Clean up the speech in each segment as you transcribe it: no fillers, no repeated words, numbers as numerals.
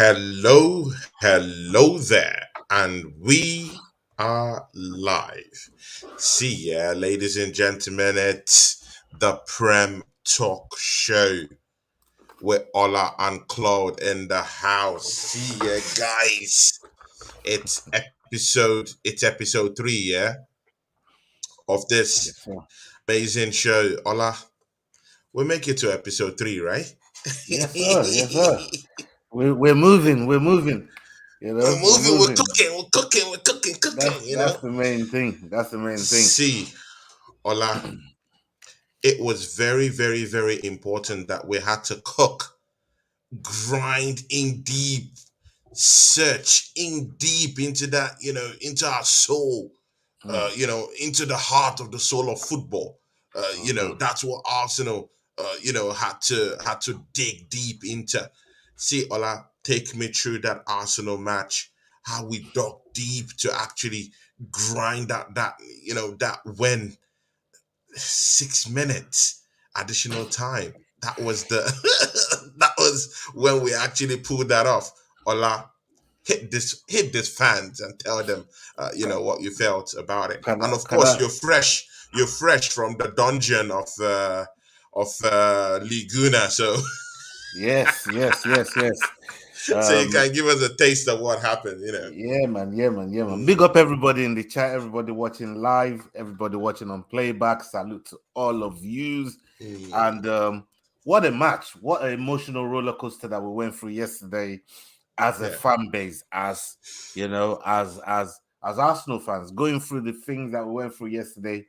Hello there, and we are live. See ya, ladies and gentlemen, it's the Prem Talk Show with Ola and Claude in the house. See ya, guys. It's episode 3, yeah, of Yes, this sir. amazing show. Ola, we'll make it to episode 3, right? Yes, sir. Yes, sir. We're moving. We're moving. We're We're moving, we're moving. cooking, we're cooking, we're cooking, That's cooking. that's the main thing. That's the main thing. See, Ola, it was very, very, very important that we had to cook, grind in deep, search in deep into that, into our soul, Mm, into the heart of the soul of football. mhm. That's what Arsenal, had to dig deep into. See, Ola, take me through that Arsenal match. How we dug deep to actually grind that win 6 minutes additional time. That was the that was when we actually pulled that off. Ola, hit this fans and tell them Can, what you felt about it. can And I? of Can course, I? you're fresh from the dungeon of Liguna, so Yes, yes, yes, yes. so you Um, can give us a taste of what happened. yeah, man. Yeah, man. Yeah, man. Big Mm, up everybody in the chat. Everybody watching live. Everybody watching on playback. Salute to all of yous. mm, And what a match! What an emotional roller coaster that we went through yesterday as a yeah. fan base, as as Arsenal fans, going through the things that we went through yesterday.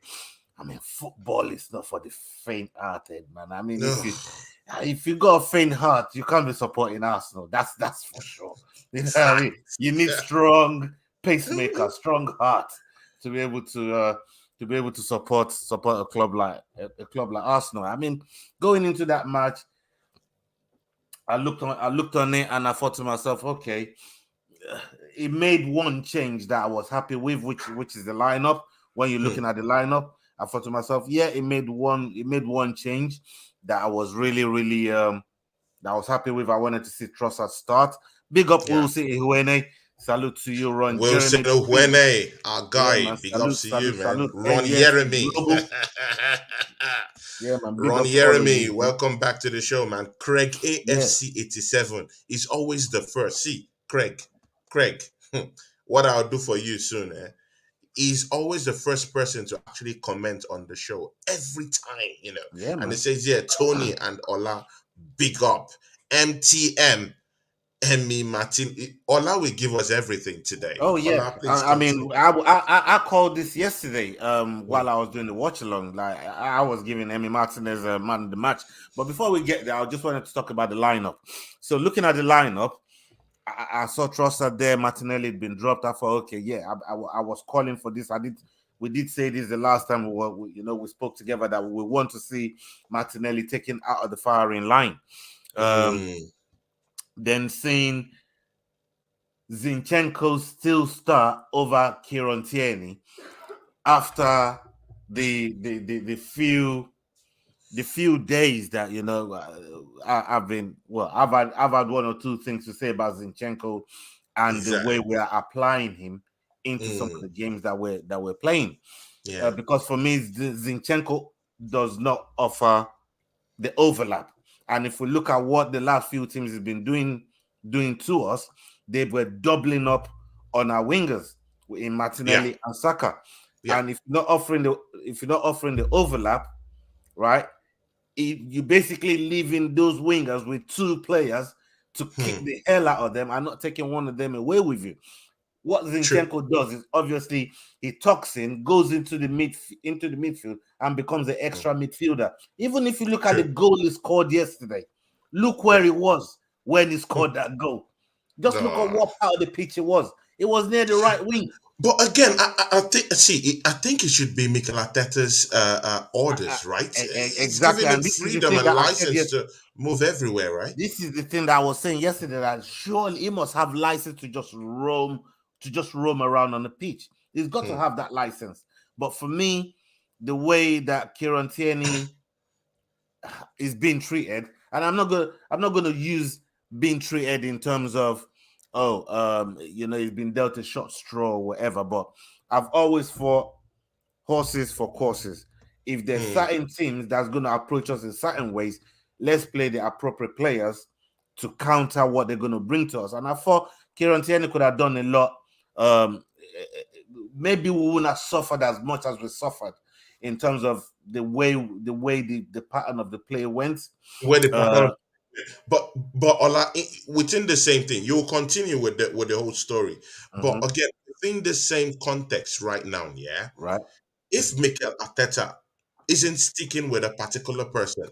I mean, football is not for the faint-hearted, man. I mean, No, if you got a faint heart, you can't be supporting Arsenal. That's for sure. You know what I mean? facts. You need strong pacemaker, strong heart to be able to support a club like Arsenal. I mean, going into that match, I looked on it and I thought to myself, okay, it made one change that I was happy with, which is the lineup. When you're looking Mm, at the lineup, I thought to myself, yeah, it made one change that I was really that I was happy with. I wanted to see Trossard start. Big up yeah. Will City Huene. Salute to you, Ron Wilson Jeremy. Owene, our Yeah, guy. man. Big ups Salute, to you, salute, man. salute. Ron NUST Jeremy. Global. Yeah, man. Big Ron up to all of Jeremy, you, man. welcome back to the show, man. Craig Yeah. AFC87 is always the first. See, Craig, what I'll do for you soon, he's always the first person to actually comment on the show every time. Yeah, And it man. says, yeah, Tony and Ola, big up. MTM, Emmy Martin. Ola will give us everything today. Oh yeah, Ola, please I continue. mean, I called this yesterday. Mm, While I was doing the watch along, like I was giving Emmy Martinez a man of the match. But before we get there, I just wanted to talk about the lineup. So looking at the lineup, I saw Trossard there. Martinelli had been dropped. I thought, okay, yeah, I was calling for this. We did say this the last time we spoke together that we want to see Martinelli taken out of the firing line. Um, mm, then seeing Zinchenko still start over Kieran Tierney after the few days that I've had one or two things to say about Zinchenko and the way exactly. we are applying him into some of Mm, the games that we're playing. yeah. Because for me, Zinchenko does not offer the overlap. And if we look at what the last few teams have been doing to us, they were doubling up on our wingers in Yeah. Martinelli and Saka. Yeah. And if you're not offering the overlap, right, you basically leaving those wingers with two players to kick Hmm. the hell out of them and not taking one of them away with you. What True. Zinchenko does is obviously he tucks in, goes into the midfield, and becomes an Mm, extra midfielder. Even if you look at the true. goal he scored yesterday, look where Yeah. he was when he Hmm. scored that goal. Just look at No. what part of the pitch it was. It was near the right wing. But again, I think I think it should be Mikel Arteta's Uh, orders, right? He's exactly, giving him and this is the freedom thing and that I said license yes. to move everywhere, right? This is the thing that I was saying yesterday, that surely he must have license to just roam around on the pitch. He's got to Hmm. have that license. But for me, the way that Kieran Tierney is being treated, and I'm not gonna use being treated in terms of, he's been dealt a short straw or whatever. But I've always thought horses for courses. If there's certain teams that's going to approach us in certain ways, let's play the appropriate players to counter what they're going to bring to us. And I thought Kieran Tierney could have done a lot. Maybe we wouldn't have suffered as much as we suffered in terms of the way the pattern of the play went. Where the pattern, but Ola, within the same thing, you'll continue with the whole story. But again, within the same context right now, yeah, right. If Mikel Arteta isn't sticking with a particular person,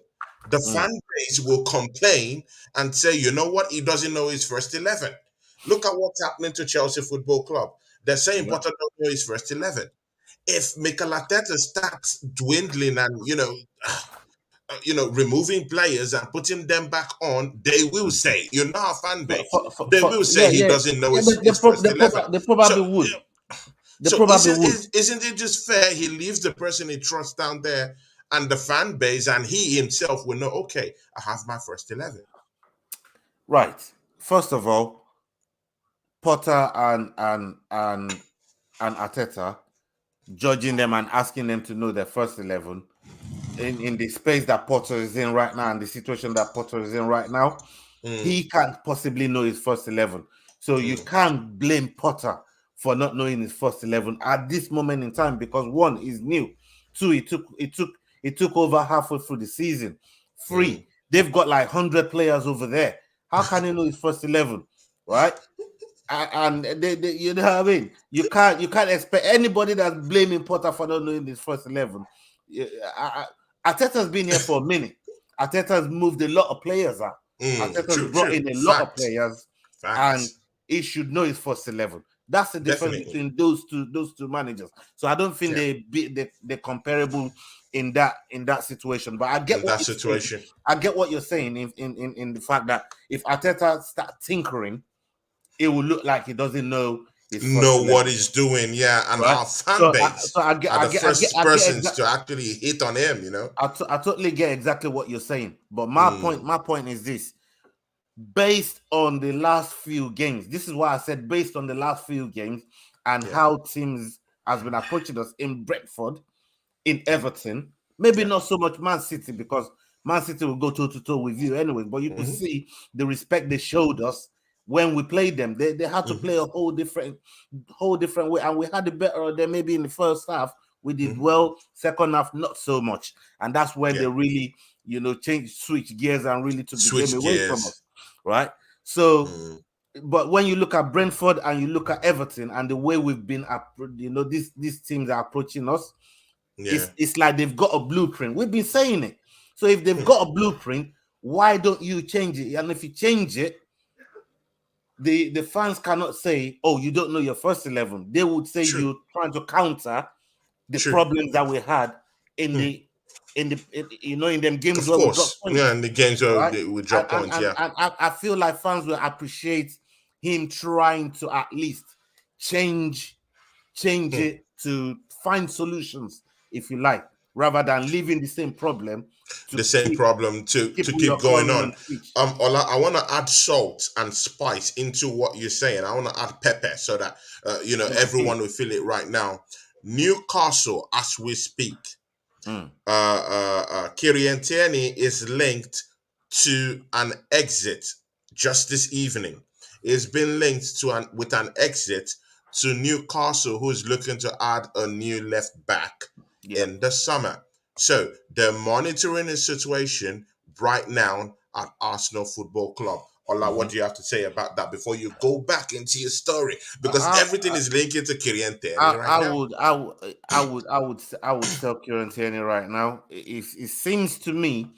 the fan base will complain and say, you know what, he doesn't know his first 11. Look at what's happening to Chelsea Football Club. They're saying Potter don't know his first 11. If Mikel Arteta starts dwindling and removing players and putting them back on, they will say, our fan base, they will say he doesn't know his first 11. They probably would. Isn't it just fair he leaves the person he trusts down there and the fan base, and he himself will know, okay, I have my first 11. Right. First of all, Potter and Arteta, judging them and asking them to know their first 11 in the space that Potter is in right now and the situation that Potter is in right now, he can't possibly know his first 11. So you can't blame Potter for not knowing his first 11 at this moment in time, because one, is new. Two, it took over halfway through the season. Three, they've got like 100 players over there. How can he know his first 11, right? And they you know what I mean? You can't expect anybody that's blaming Potter for not knowing his first 11. Arteta's been here for a minute. Arteta's moved a lot of players out. Arteta's brought in a lot of players, and he should know his first 11. That's the difference between those two managers. So I don't think they're comparable in that situation. But I get I get what you're saying in the fact that if Arteta starts tinkering, it will look like he doesn't know what he's doing, and our fan base are the first persons to actually hit on him. I totally get exactly what you're saying. But my point is this. Based on the last few games, this is why I said based on the last few games and how teams has been approaching us in Brentford, in Everton, maybe not so much Man-City, because Man-City will go toe-to-toe with you anyway, but you can see the respect they showed us when we played them. They had to play a whole different way, and we had it better of them maybe in the first half. We did well, second half not so much, and that's when they really switch gears and really took the game away from us. Right, so, but when you look at Brentford and you look at Everton and the way we've been, these teams are approaching us, it's like they've got a blueprint. We've been saying it. So if they've got a blueprint, why don't you change it? And if you change it, the fans cannot say, "Oh, you don't know your first 11." They would say you're trying to counter the problems that we had in the. In them games where we got points. In the games where we drop points, and I feel like fans will appreciate him trying to at least change it to find solutions, if you like, rather than leaving the same problem to keep going on. Ola, I want to add salt and spice into what you're saying. I want to add pepper so that everyone will feel it right now. Newcastle, as we speak. Kieran Tierney is linked to an exit just this evening. It's been linked with an exit to Newcastle, who's looking to add a new left back in the summer. So they're monitoring the situation right now at Arsenal Football Club. Ola, what do you have to say about that before you go back into your story? Because everything is linked to Kieran Tierney I would tell Kieran Tierney right now. It seems to me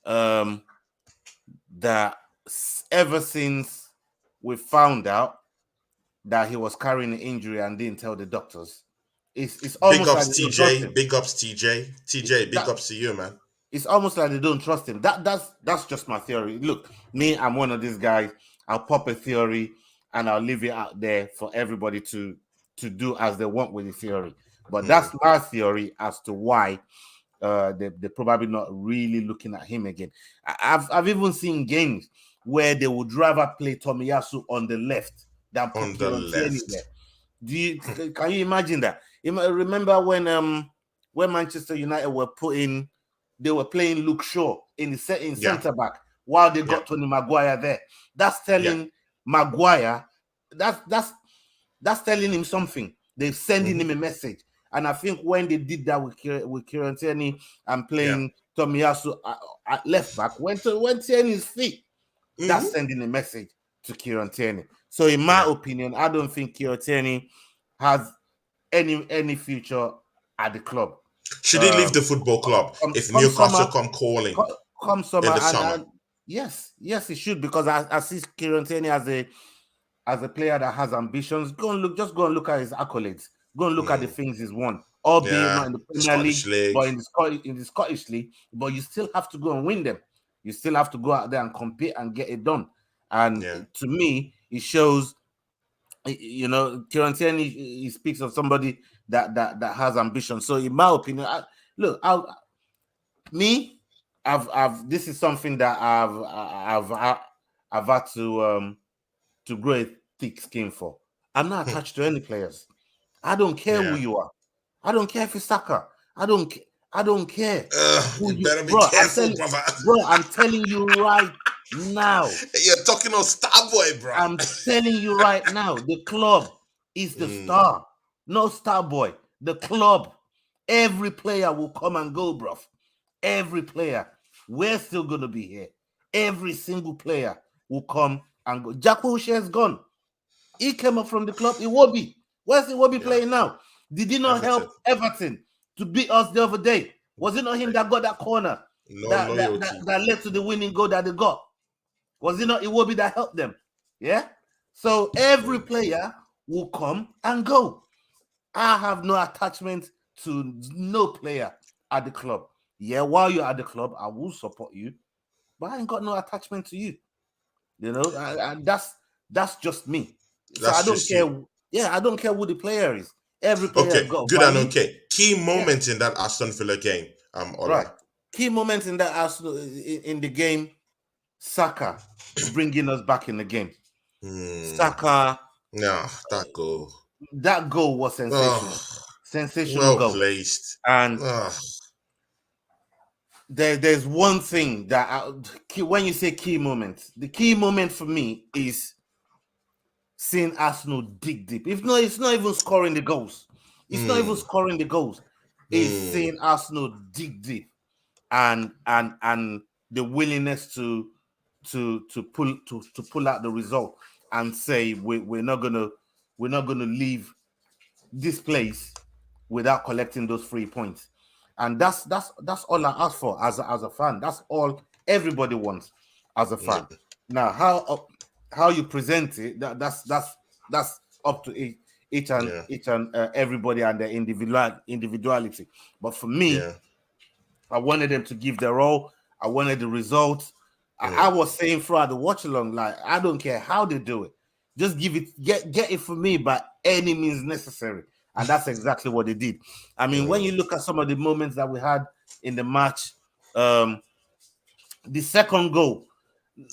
that ever since we found out that he was carrying an injury and didn't tell the doctors, it's almost big ups like TJ. Big ups TJ. TJ, big ups to you, man. It's almost like they don't trust him. That's just my theory. Look, me, I'm one of these guys. I'll pop a theory and I'll leave it out there for everybody to do as they want with the theory. But that's my theory as to why they're probably not really looking at him again. I've even seen games where they would rather play Tomiyasu on the left than put On the Kieran Tierney left. there. Can you imagine that? Remember when Manchester United were they were playing Luke Shaw in centre back while they got Tony Maguire there. That's telling Maguire, that's telling him something. They're sending him a message. And I think when they did that with Kieran Tierney and playing Tomiyasu at left back, when Tierney's fit, that's sending a message to Kieran Tierney. So in my opinion, I don't think Kieran Tierney has any future at the club. Should he leave the football club if Newcastle come calling? Come summer, in the summer. And yes, he should, because I see Kieran Tierney as a player that has ambitions. Go and look at his accolades. Go and look at the things he's won. Albeit not in the Premier League, but in the Scottish League. But you still have to go and win them. You still have to go out there and compete and get it done. And to me, it shows, Kieran Tierney, he speaks of somebody that has ambition. So in my opinion, this is something that I've had to grow a thick skin for. I'm not attached to any players. I don't care who you are. I don't care if it's Saka. I don't care. You better be careful, brother. Bro, I'm telling you right now. You're talking on Starboy, bro. I'm telling you right now. The club is the star. No Starboy. The club. Every player will come and go, bro. Every player. We're still going to be here. Every single player will come and go. Jakub has gone. He came up from the club. Iwobi. Where's Iwobi playing now? Did he not help Everton to beat us the other day? Was it not him that got that corner that led to the winning goal that they got? Was it not Iwobi that helped them? Yeah? So every player will come and go. I have no attachment to no player at the club. Yeah, while you're at the club, I will support you, but I ain't got no attachment to you. And that's just me. So I don't care. Yeah, I don't care who the player is. Every player got good value. And okay. Key moments in that Aston Villa game, Ola. Right. Key moments in that in the game, Saka bringing us back in the game. Saka. No, that goal. That goal was sensational. Sensational well goal. Placed. And there's one thing that when you say key moments, the key moment for me is seeing Arsenal dig deep. It's not even scoring the goals. It's not even scoring the goals. It's seeing Arsenal dig deep and the willingness to pull out the result and say we're not gonna leave this place without collecting those 3 points. And that's all I ask for as a fan. That's all everybody wants as a fan. Now how you present it, that's up to each and everybody and their individuality. But for me, I wanted them to give their all. I wanted the results. I was saying throughout the watch along, like, I don't care how they do it. Just give it, get it for me by any means necessary. And that's exactly what they did. I mean, when you look at some of the moments that we had in the match, the second goal,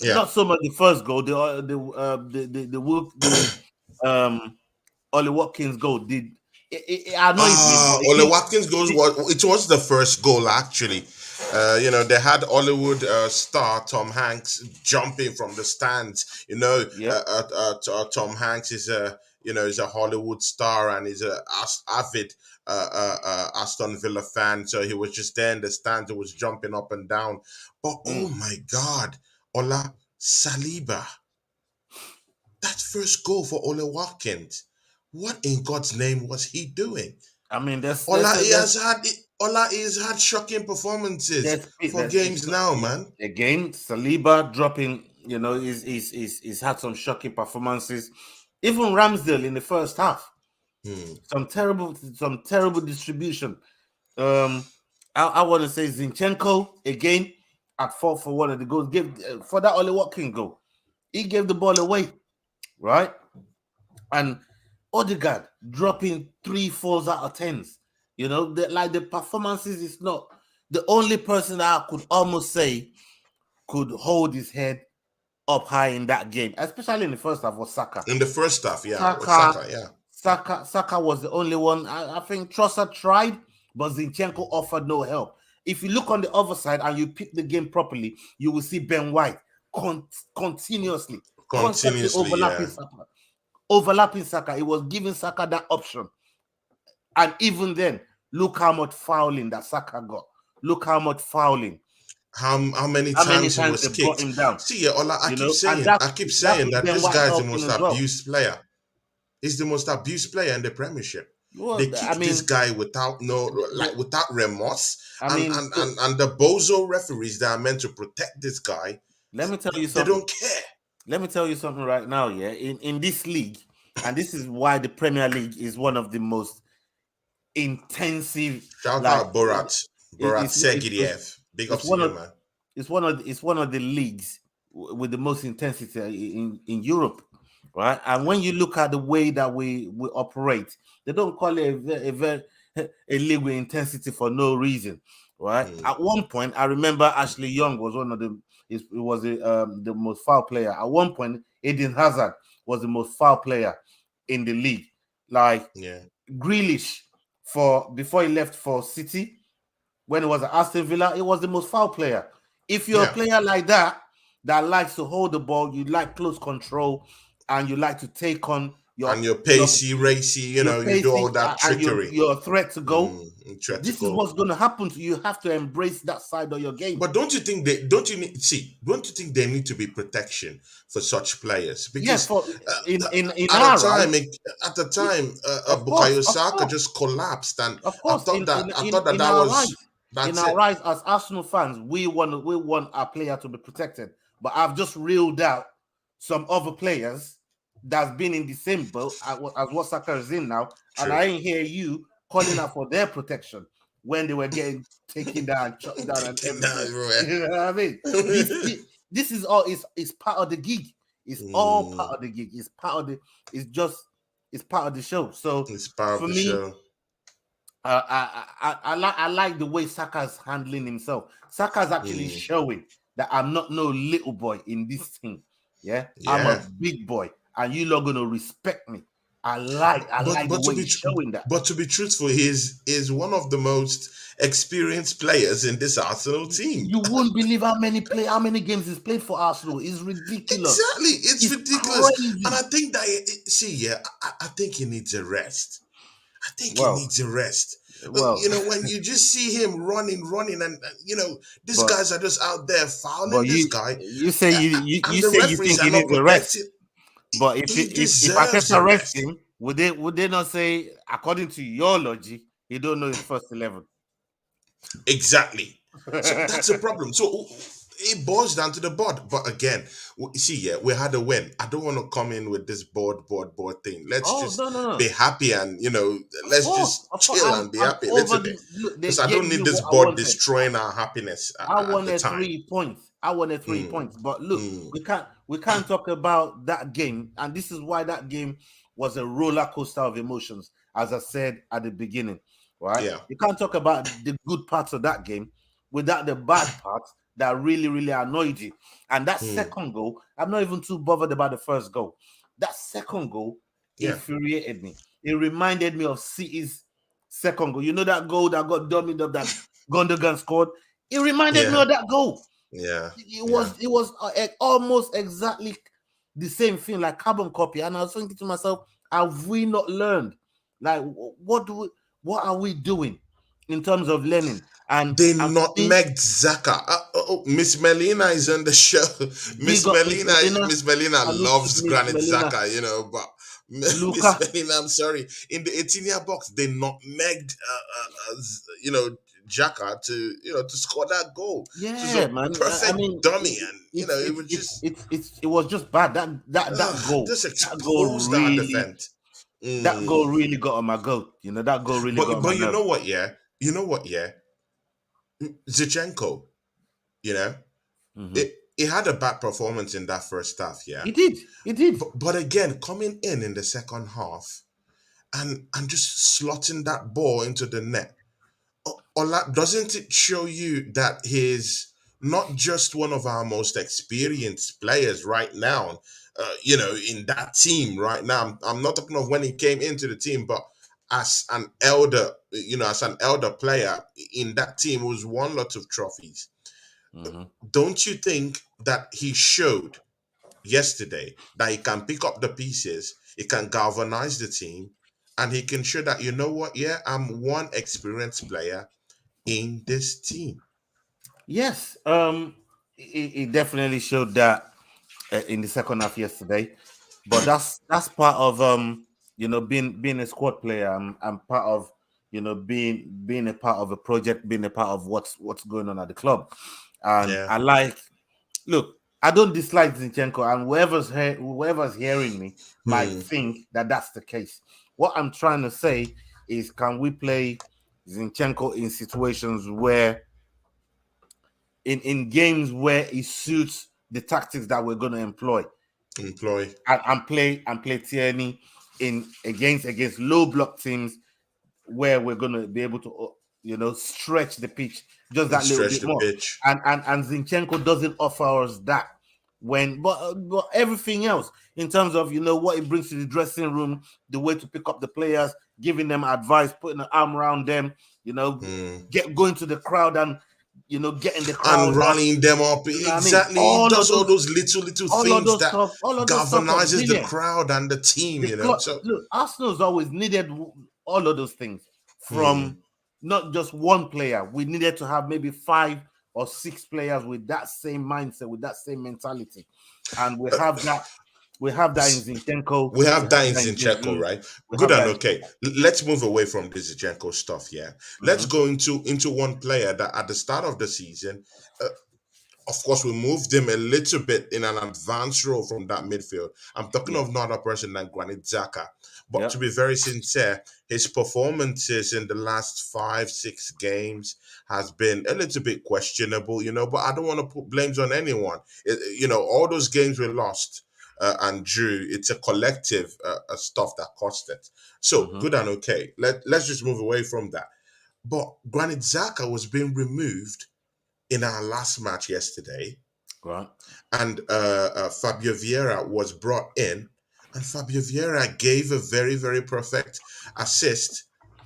not so much the first goal, the Ollie Watkins goal did it annoyed me. Ollie Watkins goal was the first goal actually. They had Hollywood star Tom Hanks jumping from the stands. Tom Hanks is is a Hollywood star and is a avid Aston Villa fan. So he was just there in the stands. He was jumping up and down. But oh my God, Ola Saliba, that first goal for Ollie Watkins. What in God's name was he doing? I mean, Ola has had shocking performances for games now, man. Again, Saliba dropping, he's had some shocking performances. Even Ramsdale in the first half, some terrible distribution. I want to say Zinchenko again at fault for one of the goals. For that Ollie Watkins goal, he gave the ball away, right? And Odegaard dropping 3-4s out of 10s. The performances is not the only person that I could almost say could hold his head up high in that game, especially in the first half, was Saka. In the first half, yeah, it was Saka, yeah. Saka was the only one. I think Trossard tried, but Zinchenko offered no help. If you look on the other side and you pick the game properly, you will see Ben White continuously overlapping Saka. It was giving Saka that option. And even then, look how much fouling that Saka got. Look how much fouling. How many times he was they kicked. Brought him down. See, yeah, Ola, I keep saying that this guy is the most abused player. He's the most abused player in the Premiership. Well, they kick this guy without remorse. And the bozo referees that are meant to protect this guy, let me tell you something. They don't care. Let me tell you something right now, yeah. In this league, and this is why the Premier League is one of the most intensive. Shout out Borat Segidiev. Big up to you, man. It's one of the leagues with the most intensity in Europe, right? And when you look at the way that we operate, they don't call it a league with intensity for no reason, right? At one point, I remember Ashley Young was one of the most foul player. At one point, Eden Hazard was the most foul player in the league. Like Grealish, before he left for City, when it was at Aston Villa, it was the most foul player. If you're a player like that likes to hold the ball, you like close control, and you like to take on you're pacey, racy, you do all that trickery. You're a threat to go. This is what's going to happen to you. You have to embrace that side of your game. But don't you think they need to be protection for such players? Because at the time, Bukayo Saka just collapsed, and of course, in our rise as Arsenal fans, we want our player to be protected. But I've just reeled out some other players that's been in the same boat as what Saka is in now. True. And I ain't hear you calling out for their protection when they were getting taken down, chopped down, and everything. You know what I mean? This is all. It's part of the gig. It's all part of the gig. It's part of the show. So it's part of the show. I like the way Saka's handling himself. Saka's actually showing that I'm not no little boy in this thing. Yeah. I'm a big boy, and you're not gonna respect me. I like the way he's showing that. But to be truthful, he's one of the most experienced players in this Arsenal team. You wouldn't believe how many games he's played for Arsenal. It's ridiculous. Exactly, it's ridiculous. Crazy. And I think that I think he needs a rest. He needs a rest. Well, when you just see him running, and these guys are just out there fouling this guy. You say you think he needs a rest. But if Arteta arrests him, would they not say, according to your logic, he don't know his first 11? Exactly. So that's a problem. So it boils down to the board. But again, we had a win. I don't want to come in with this board thing. Let's be happy and let's just chill and be happy a little bit. Because I don't need this board destroying our happiness. I wanted 3 points. But look, we can't talk about that game, and this is why that game was a roller coaster of emotions, as I said at the beginning. Right? Yeah. You can't talk about the good parts of that game without the bad parts that really, really annoyed you. And that second goal, I'm not even too bothered about the first goal. That second goal infuriated me. It reminded me of City's second goal. You know that goal that got dummied up that Gundogan scored? It reminded me of that goal. Yeah. It was almost exactly the same thing, like carbon copy. And I was thinking to myself, have we not learned? Like, what are we doing in terms of learning? And they nutmegged Saka. Miss Melina is on the show. Miss Melina loves Granit Xhaka, but Miss Melina, I'm sorry. In the 18-year box, they nutmegged Xhaka to score that goal. Yeah, man. Perfect dummy, and it was just bad. That goal. Just exposed our defense. That goal really got on my goat. That goal really got on my goat. But you know what? Zinchenko, he had a bad performance in that first half. Yeah, he did. But again, coming in the second half, and just slotting that ball into the net. Ola, doesn't it show you that his not just one of our most experienced players right now, in that team right now. I'm not talking of when he came into the team, but as an elder, as an elder player in that team who's won lots of trophies. Don't you think that he showed yesterday that he can pick up the pieces, he can galvanize the team, and he can show that, you know what, yeah, I'm one experienced player in this team? Yes, it definitely showed that in the second half yesterday, but that's part of being a squad player and part of being a part of a project, being a part of what's going on at the club. And Yeah. I like, look, I don't dislike Zinchenko, and whoever's hearing me might think that that's the case. What I'm trying to say is, can we play Zinchenko in situations where, in games where it suits the tactics that we're going to employ, and play Tierney in against low block teams where we're going to be able to stretch the pitch just And that little stretch bit the more. pitch. And Zinchenko doesn't offer us that. But everything else in terms of what it brings to the dressing room, the way to pick up the players, giving them advice, putting an arm around them, going to the crowd and getting the crowd And up. rallying them up. You know what I mean? Exactly. He does all those little All of things those that stuff, all of those stuff was galvanizes the needed. crowd and the team, So Look, Arsenal's always needed all of those things from not just one player. We needed to have maybe 5 or 6 players with that same mindset, with that same mentality, and we have that. We have that in Zinchenko. we have that in Zinchenko, right? Good and okay. Let's move away from the Zinchenko stuff. Yeah, let's go into one player that at the start of the season. Of course, we moved him a little bit in an advanced role from that midfield. I'm talking of no other person than Granit Xhaka. But to be very sincere, his performances in the last 5-6 games has been a little bit questionable, but I don't want to put blames on anyone. All those games we lost and drew, it's a collective stuff that cost it. So, good and okay. Let's just move away from that. But Granit Xhaka was being removed in our last match yesterday, right? And Fabio Vieira was brought in, and Fabio Vieira gave a very, very perfect assist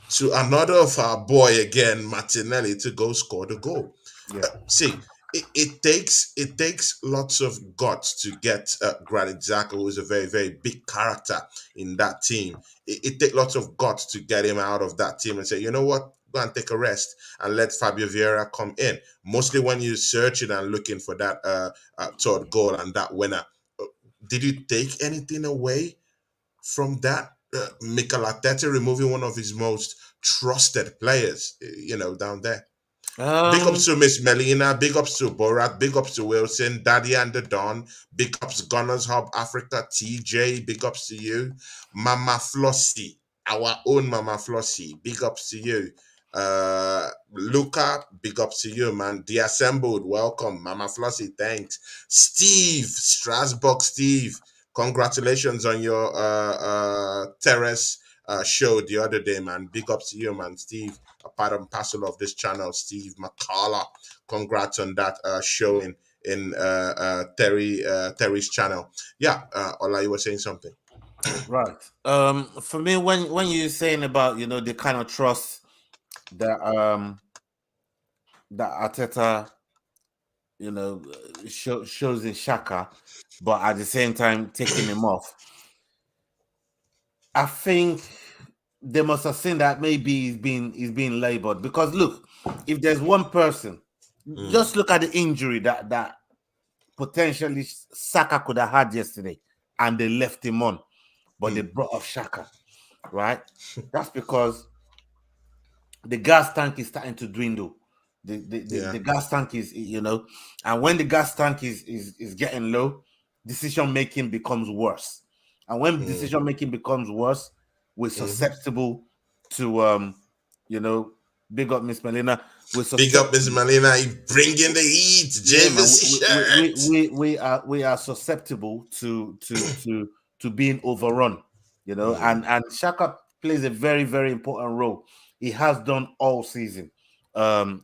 to another of our boy again, Martinelli, to go score the goal. See, it takes lots of guts to get Granit Xhaka, who is a very, very big character in that team. It takes lots of guts to get him out of that team and say, you know what, go and take a rest and let Fabio Vieira come in. Mostly when you're searching and looking for that third goal and that winner. Did you take anything away from that? Mikel Arteta removing one of his most trusted players, down there. Big ups to Miss Melina, big ups to Borat, big ups to Wilson, Daddy and the Don, big ups Gunners Hub Africa, TJ, big ups to you. Mama Flossie, our own Mama Flossie, big ups to you. Luca, big ups to you, man. The Assembled, welcome. Mama Flossie, thanks. Steve, Strasbourg Steve, congratulations on your terrace show the other day, man. Big ups to you, man. Steve, a part and parcel of this channel, Steve McCullough. Congrats on that show in Terry's channel. Yeah, Ola, you were saying something. Right. For me, when you're saying about the kind of trust that that Arteta shows in Xhaka, but at the same time taking him off, I think they must have seen that maybe he's being labeled, because look, if there's one person, just look at the injury that potentially Saka could have had yesterday, and they left him on, but they brought off Xhaka, right? That's because the gas tank is starting to dwindle. The gas tank is, and when the gas tank is getting low, decision making becomes worse. And when decision making becomes worse, we're susceptible to big up Miss Melina. Big up Miss Melina, bringing the heat. We are susceptible to being overrun, and Xhaka plays a very, very important role. He has done all season. I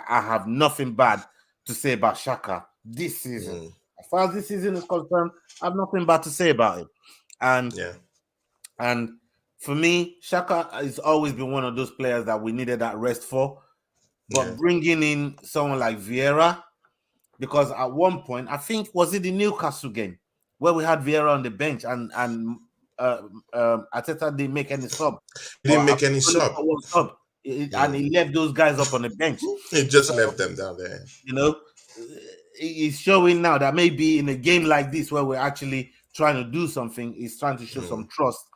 have nothing bad to say about Saka this season. As far as this season is concerned, I have nothing bad to say about him. And for me, Saka has always been one of those players that we needed that rest for. But bringing in someone like Vieira, because at one point, I think, was it the Newcastle game where we had Vieira on the bench and Arteta didn't make any sub. He didn't make any sub. And he left those guys up on the bench. He just left them down there. You know, he's showing now that maybe in a game like this where we're actually trying to do something, he's trying to show some trust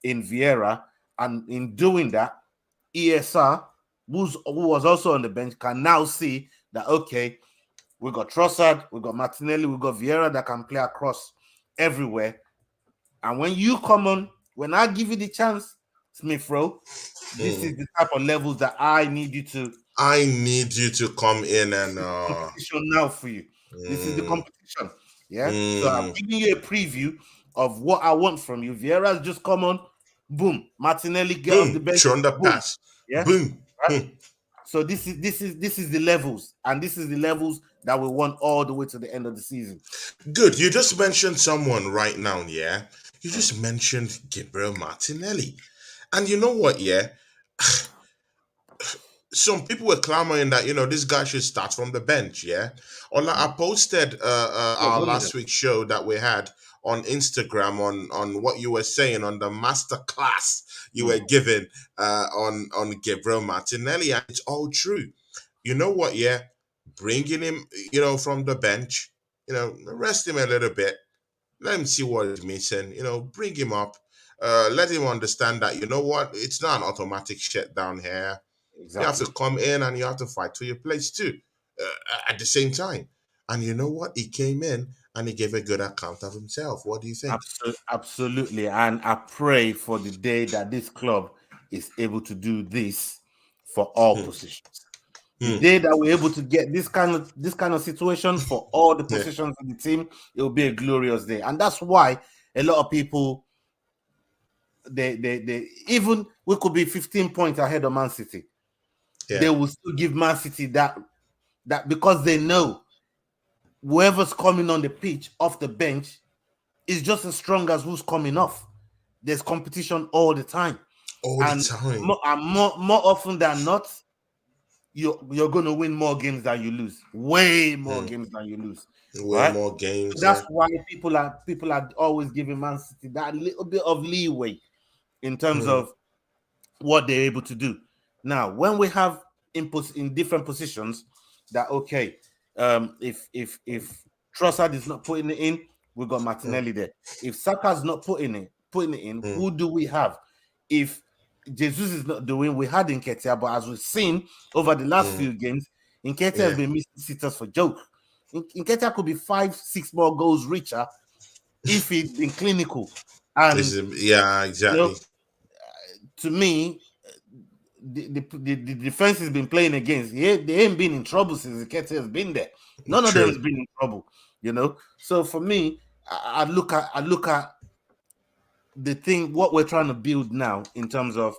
in Vieira. And in doing that, ESR, who was also on the bench, can now see that, okay, we got Trossard, we got Martinelli, we got Vieira that can play across everywhere. And when you come on, when I give you the chance, Smith Rowe, this is the type of levels that I need you to. I need you to come in and competition now for you. This is the competition. Yeah. So I'm giving you a preview of what I want from you. Vieira's just come on, boom. Martinelli get off the bench, on the pass. Yeah. Boom. Right? So this is the levels, and this is the levels that we want all the way to the end of the season. Good. You just mentioned someone right now, yeah. You just mentioned Gabriel Martinelli, and you know what, yeah. Some people were clamoring that this guy should start from the bench, yeah. Ola, I posted our last week's show that we had on Instagram on what you were saying on the masterclass you were giving on Gabriel Martinelli, and it's all true. You know what? Yeah, bringing him, from the bench, rest him a little bit, let him see what he's missing. Bring him up, let him understand that it's not an automatic shutdown here. Exactly. You have to come in and you have to fight for your place too, at the same time. And you know what? He came in and he gave a good account of himself. What do you think? Absolutely. And I pray for the day that this club is able to do this for all positions. The day that we're able to get this kind of situation for all the positions in the team, it will be a glorious day. And that's why a lot of people, they even we could be 15 points ahead of ManCity. Yeah. They will still give ManCity that because they know whoever's coming on the pitch off the bench is just as strong as who's coming off. There's competition all the time. More often than not, you're going to win more games than you lose. Way more games than you lose. Way more games. So that's why people are always giving ManCity that little bit of leeway in terms of what they're able to do. Now, when we have inputs in different positions, that okay, if Trossard is not putting it in, we got Martinelli there. If Saka's not putting it in, who do we have? If Jesus is not doing, we had Nketiah, but as we've seen over the last few games, Nketiah has been missing sitters for joke. Nketiah could be 5-6 more goals richer if he'd been clinical. And exactly. To me, the defense has been playing against. They ain't been in trouble since Nketiah has been there. None of them has been in trouble, So for me, I look at the thing, what we're trying to build now in terms of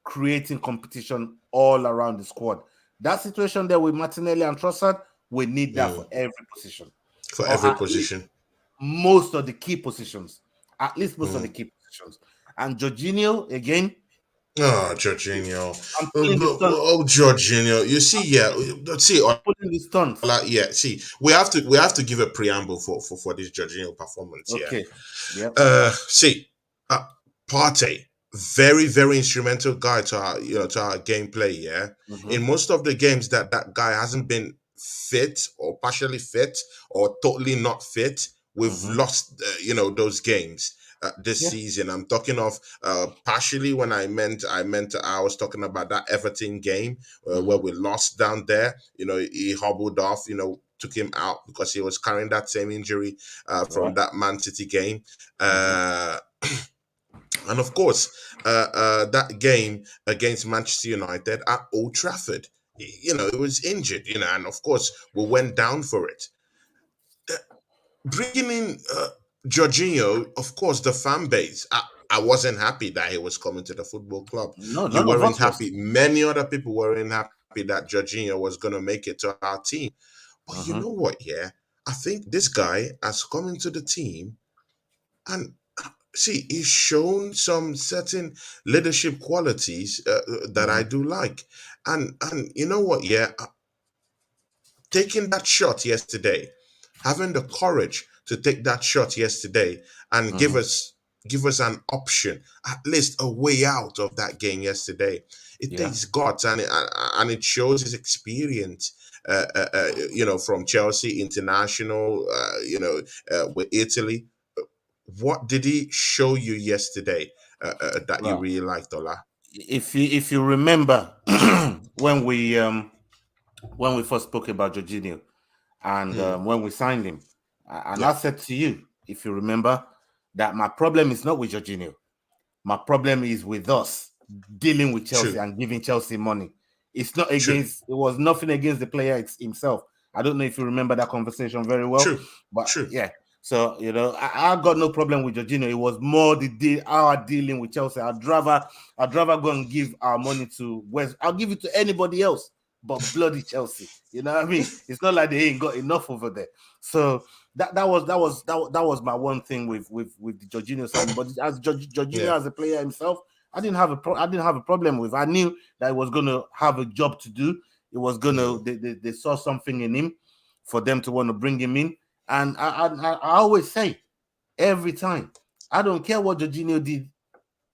creating competition all around the squad. That situation there with Martinelli and Trossard, we need that for every position. For every position. Most of the key positions. At least most of the key positions. And Jorginho, again. Oh, Jorginho. Jorginho. You see, pulling the stunts. See, we have to give a preamble for this Jorginho performance. Okay. See, Partey, very, very instrumental guy to our gameplay. Yeah. In most of the games that guy hasn't been fit or partially fit or totally not fit, we've lost those games this season. I'm talking of partially when I was talking about that Everton game where we lost down there. He hobbled off, took him out because he was carrying that same injury from that ManCity game. And of course, that game against Manchester United at Old Trafford, it was injured, and of course, we went down for it. Bringing in Jorginho, of course, the fan base, I wasn't happy that he was coming to the football club. No, you weren't happy. Many other people weren't happy that Jorginho was going to make it to our team. But you know what? Yeah, I think this guy has come into the team and see, he's shown some certain leadership qualities that I do like, and you know what? Yeah, taking that shot yesterday, having the courage to take that shot yesterday and give us an option, at least a way out of that game yesterday. It Yeah. takes guts and it shows his experience. From Chelsea international, with Italy. What did he show you yesterday that you Right. really liked, Ola? If you remember when we first spoke about Jorginho and when we signed him, and I Yeah, said to you, if you remember, that my problem is not with Jorginho. My problem is with us dealing with Chelsea true, and giving Chelsea money. It's not true, against. It was nothing against the player himself. I don't know if you remember that conversation very well, true, but true. yeah. So I got no problem with Jorginho. It was more our dealing with Chelsea. I'd rather go and give our money to West. I'll give it to anybody else, but bloody Chelsea. You know what I mean? It's not like they ain't got enough over there. So that was my one thing with the Jorginho signing. But as Jorginho Yeah. as a player himself, I didn't have a problem with. I knew that he was going to have a job to do. It was going to they saw something in him for them to want to bring him in. And I always say every time, I don't care what Jorginho did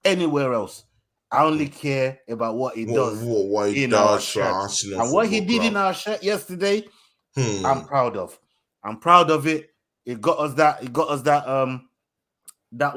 anywhere else. I only care about what he does What he in our does for shirt. Arsenal And what he Football did in Club. our shirt yesterday, I'm Hmm. proud of. I'm proud of it. It got us that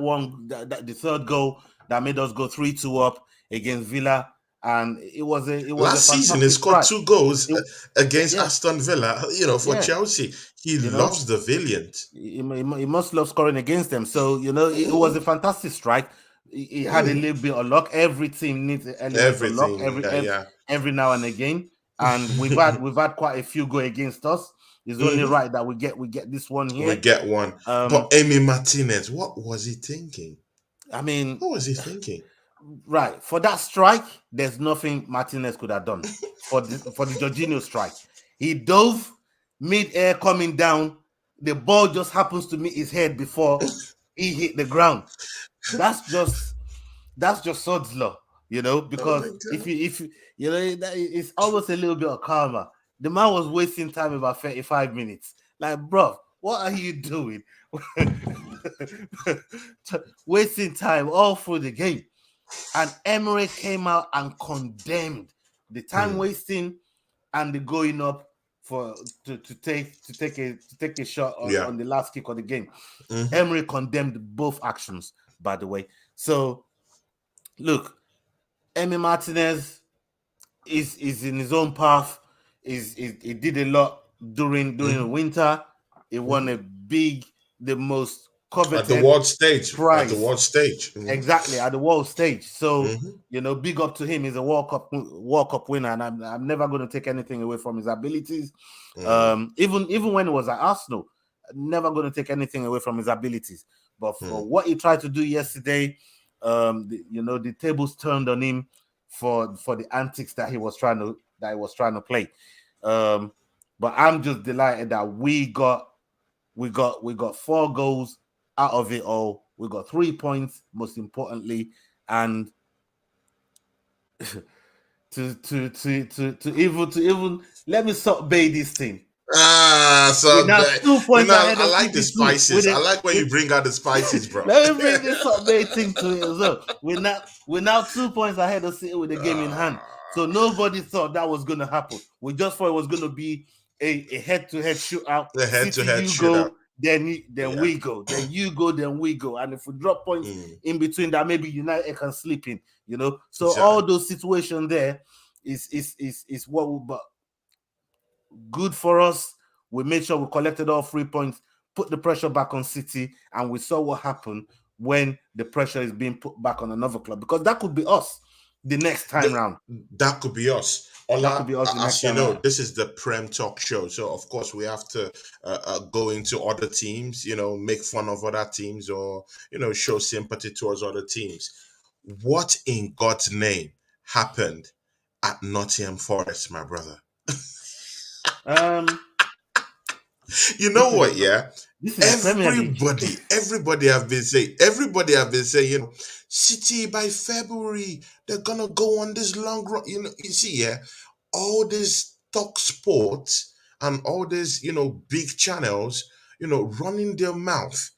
one, the third goal that made us go 3-2 up against Villa, and it was a Last season, he fantastic scored strike. 2 goals It, against yeah, Aston Villa. For yeah, Chelsea, he you know, loves the Valiant. he must love scoring against them. So it was a fantastic strike. He had a little bit of luck. Every team needs an element of luck Everything. Yeah, every now and again, and we've yeah. had quite a few go against us. It's only hmm right that we get this one We here. get one. But Amy Martinez, what was he thinking? I mean, What was he thinking? right, for that strike, there's nothing Martinez could have done. For the Jorginho strike, he dove mid-air coming down. The ball just happens to meet his head before he hit the ground. That's just sod's law, Oh my because God. if you it's almost a little bit of karma. The man was wasting time about 35 minutes. Like, bro, what are you doing? Wasting time all through the game. And Emery came out and condemned the time wasting and the going up to take a shot Yeah. on the last kick of the game. hmm Emery condemned both actions, by the way. So look, Emi Martinez is in his own path. He did a lot during the winter. He won the most At the coveted world stage. At the prize. world stage. Exactly, at the world stage. So, hmm big up to him. He's a World Cup winner, and I'm never going to take anything away from his abilities. Even when he was at Arsenal, never going to take anything away from his abilities. But for what he tried to do yesterday, the tables turned on him for the antics that he was trying to play. But I'm just delighted that we got 4 goals out of it all. We got 3 points, most importantly, and to even let me stop bay this thing. We're So now 2 points ahead I of like the CP2 spices. I like when you bring out the spices, bro. let me bring this up bay thing to it as well. We're now 2 points ahead of City with the game in hand. So nobody thought that was going to happen. We just thought it was going to be a head-to-head shootout. The City, head-to-head you shootout. go, then Yeah. we go, then you go, then we go. And if we drop points in between that, maybe United can slip in. So Exactly. all those situations there is what we, but good for us. We made sure we collected all 3 points, put the pressure back on City, and we saw what happened when the pressure is being put back on another club, because that could be us the next time round. That could be us. That could Ola, be us the next as you time know, round. this is the PremTalk Show. So, of course, we have to go into other teams, make fun of other teams or, show sympathy towards other teams. What in God's name happened at Nottingham Forest, my brother? You know what? Yeah, This is the Premier League. everybody have been saying, you know, City by February they're gonna go on this long run. You know, you see, yeah, all this talk sports and all these, you know, big channels, you know, running their mouth.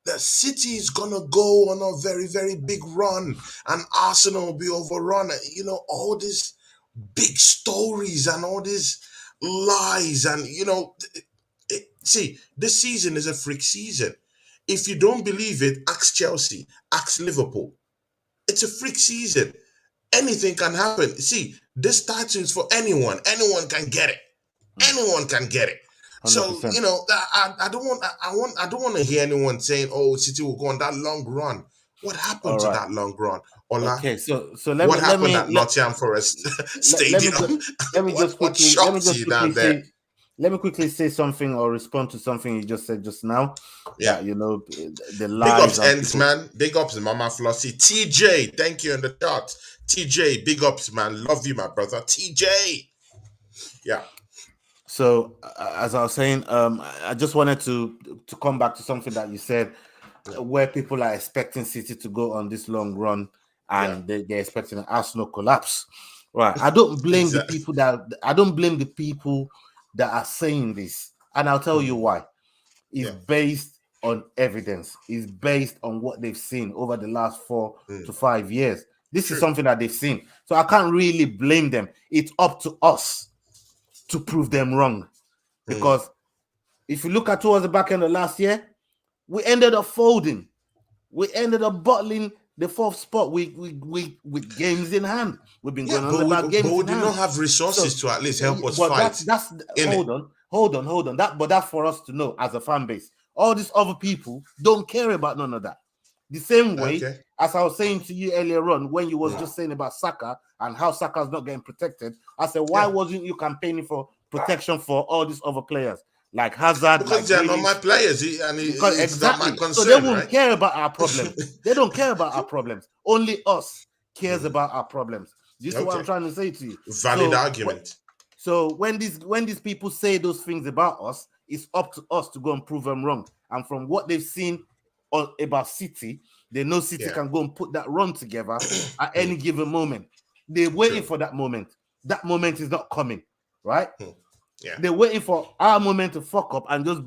The City is gonna go on a very, very big run, and Arsenal will be overrun. You know, all these big stories and all these lies, and you know, see, this season is a freak season. If you don't believe it, ask Chelsea, ask Liverpool. It's a freak season. Anything can happen. See, this title is for anyone. Anyone can get it. Anyone can get it. So 100%. you know, I don't want I don't want to hear anyone saying, "Oh, City will go on that long run." What happened All to right. that long run, Ola? Okay, so let What me let happened me at Nottingham Forest let me Stadium? let me just What quickly let me shocked just you quickly down there? say let me quickly say something or respond to something you just said just now. Yeah. That, you know, the Big lies ups, and Ends, people. man. Big ups, Mama Flossie. TJ, thank you in the chat. TJ, big ups, man. Love you, my brother. TJ. Yeah. So as I was saying, I just wanted to come back to something that you said, where people are expecting City to go on this long run, and they're expecting an Arsenal collapse. Right. I don't blame the people that are saying this, and I'll tell you why. It's based on evidence. It's based on what they've seen over the last 4 to 5 years. This is something that they've seen. So I can't really blame them. It's up to us to prove them wrong. Because if you look at towards the back end of last year, we ended up folding. We ended up bottling the 4th spot with games in hand. We've been going on about games we in did hand. not have resources to at least help us but fight. That's hold on. But that's for us to know as a fan base. All these other people don't care about none of that. The same way as I was saying to you earlier on, when you was just saying about Saka and how Saka's not getting protected, I said, why wasn't you campaigning for protection for all these other players like Hazard? Because like they're not my players, it's not my concern. So they won't right? care about our problems. They don't care about our problems. Only us cares about our problems. This is what I'm trying to say to you. Valid argument. So when these people say those things about us, it's up to us to go and prove them wrong. And from what they've seen about City, they know City can go and put that run together at any given moment. They're waiting for that moment. That moment is not coming, right? They're waiting for our moment to fuck up and just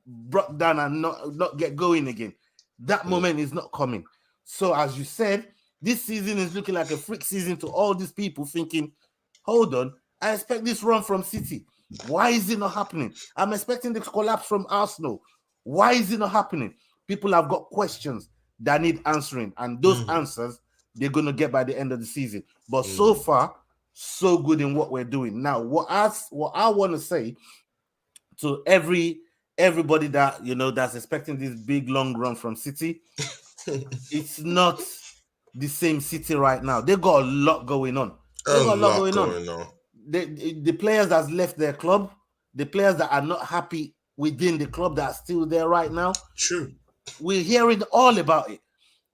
brought down and not get going again. That moment is not coming. So as you said, this season is looking like a freak season to all these people thinking, hold on, I expect this run from City. Why is it not happening? I'm expecting the collapse from Arsenal. Why is it not happening? People have got questions that need answering, and those answers they're going to get by the end of the season. But so far, so good in what we're doing. Now, what I want to say to everybody that, you know, that's expecting this big long run from City, it's not the same City right now. They got a lot going on. The players that's left their club, the players that are not happy within the club that are still there right now. True. We're hearing all about it.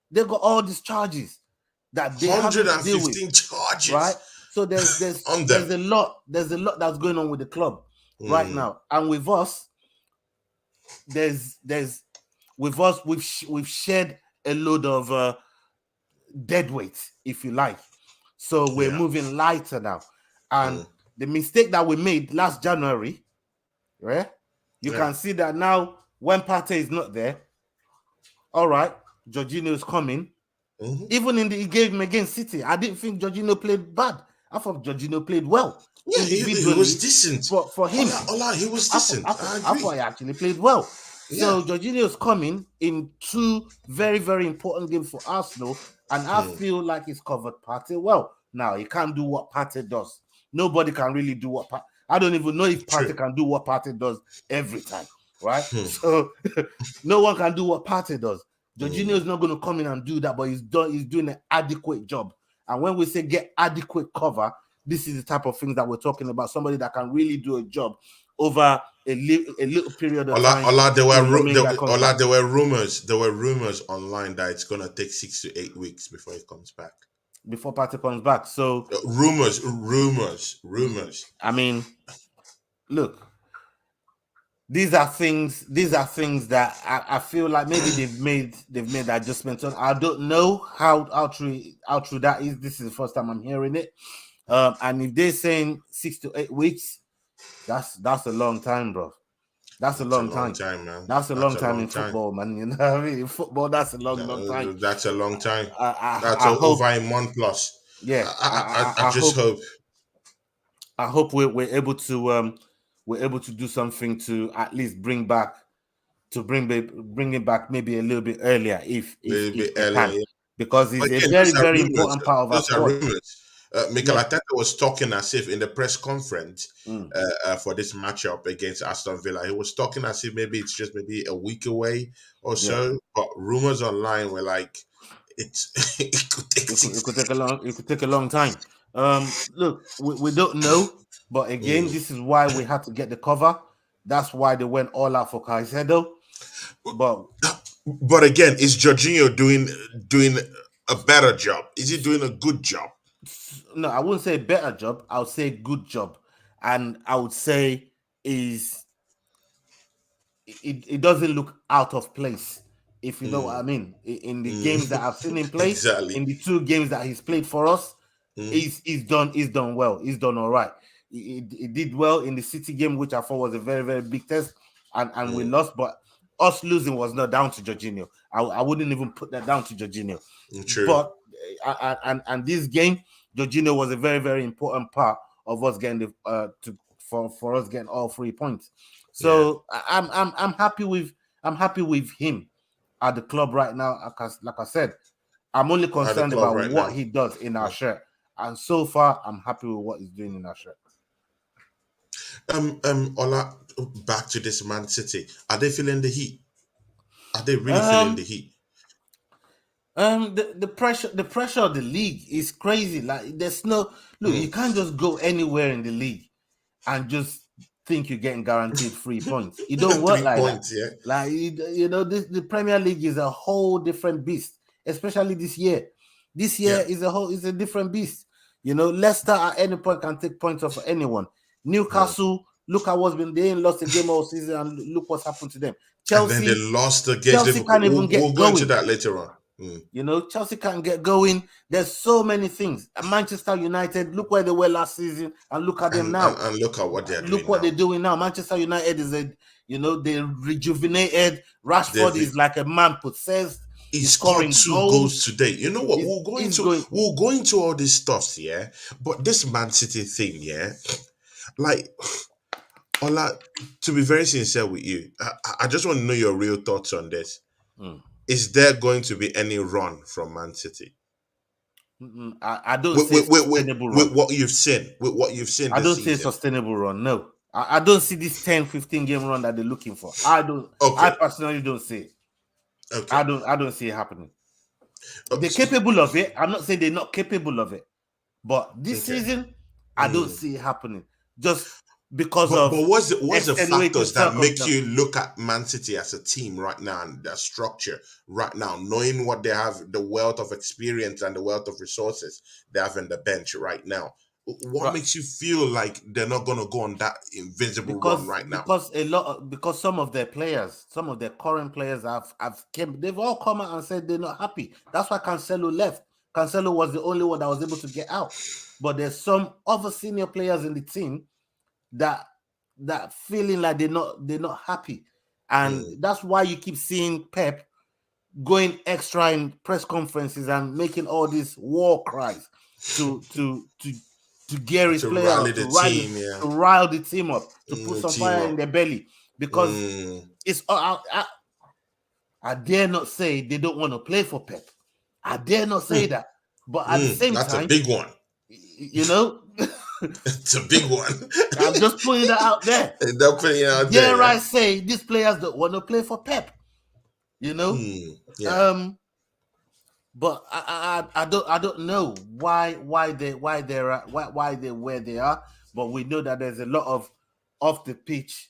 They've got all these charges that they have to deal with. Charges. Right? So there's a lot that's going on with the club right now. And with us, we've shed a load of dead weight, if you like. So we're moving lighter now. And the mistake that we made last January, right? You can see that now when Partey is not there, all right, Jorginho is coming. Even in the game against City, I didn't think Jorginho played bad. I thought Jorginho played well. Yeah, he was decent. For him. He was decent. I thought he actually played well. So Jorginho is coming in 2 very, very important games for Arsenal, and I feel like he's covered Partey well. Now, he can't do what Partey does. Nobody can really do what Partey... I don't even know if Partey can do what Partey does every time, right? So no one can do what Partey does. Jorginho is not going to come in and do that, but he's doing an adequate job. And when we say get adequate cover, this is the type of things that we're talking about. Somebody that can really do a job over a little period of time. There were rumors online that it's gonna take 6 to 8 weeks before it comes back. Before Partey comes back. So rumors. I mean, look, these are things that I feel like maybe they've made adjustments on. I don't know how true that is. This is the first time I'm hearing it. And if they're saying 6 to 8 weeks, that's a long time, bro. That's a long time, man. That's a long time in football, man. You know what I mean? In football, that's a long time. That's a long time. That's I hope, over a month plus. yeah. I just hope. I hope we're able to do something to at least bring it back maybe a little bit earlier if we can, because it's a very, very important part of our squad. Rumors. Arteta was talking as if in the press conference for this matchup against Aston Villa, he was talking as if maybe it's just maybe a week away or so. But rumors online were like it could take a long time. Look, we don't know, but again, this is why we had to get the cover. That's why they went all out for Caicedo. But again, is Jorginho doing a better job? Is he doing a good job? No, I wouldn't say better job. I would say good job, and I would say it doesn't look out of place, if you know what I mean. In the games that I've seen him play, exactly. In the 2 games that he's played for us, he's done well. He's done all right. He did well in the City game, which I thought was a very, very big test, and we lost. But us losing was not down to Jorginho. I wouldn't even put that down to Jorginho. True. But and this game, Jorginho was a very, very important part of us getting for us getting all 3 points. So I'm happy with him at the club right now. Like I said, I'm only concerned about what he does in our shirt, and so far I'm happy with what he's doing in our shirt. Ola, back to this ManCity. Are they feeling the heat? Are they really feeling the heat? The pressure of the league is crazy. Like there's no look, you can't just go anywhere in the league and just think you're getting guaranteed 3 points. It don't work like that. Yeah. Like the Premier League is a whole different beast, especially this year. This year is a different beast. Leicester at any point can take points off anyone. Newcastle, look at what's been. They ain't lost a game all season, and look what's happened to them. Chelsea, and then they lost against Chelsea can't even get going. We'll go into that later on. Chelsea can't get going. There's so many things. Manchester United, look where they were last season, and look at them now. And look at what they're doing. Look what they're doing now. Manchester United is they rejuvenated. Rashford is like a man possessed. He's scoring 2 goals today. You know what? We'll go into all this stuff, yeah. But this ManCity thing, yeah, like, Ola, to be very sincere with you, I just want to know your real thoughts on this. Is there going to be any run from ManCity? I don't see sustainable run. With what you've seen. I don't see a sustainable run. No. I don't see this 10-15 game run that they're looking for. I don't. Okay. I personally don't see it. Okay. I don't see it happening. They're capable of it. I'm not saying they're not capable of it. But this season, I don't see it happening. Just because but what's the factors that make you look at ManCity as a team right now and their structure right now, knowing what they have, the wealth of experience and the wealth of resources they have in the bench right now? What makes you feel like they're not going to go on that invincible run right now? Because some of their current players they've all come out and said they're not happy. That's why Cancelo left. Cancelo was the only one that was able to get out. But there's some other senior players in the team that feeling like they're not happy, and that's why you keep seeing Pep going extra in press conferences and making all these war cries to gear his players to rile the team up, to put some fire in their belly, because it's I dare not say they don't want to play for Pep. I dare not say that, but at the same time, that's a big one. It's a big one. I'm just putting that out there. Dare I say these players don't want to play for Pep? But I don't know why they're where they are. But we know that there's a lot of off the pitch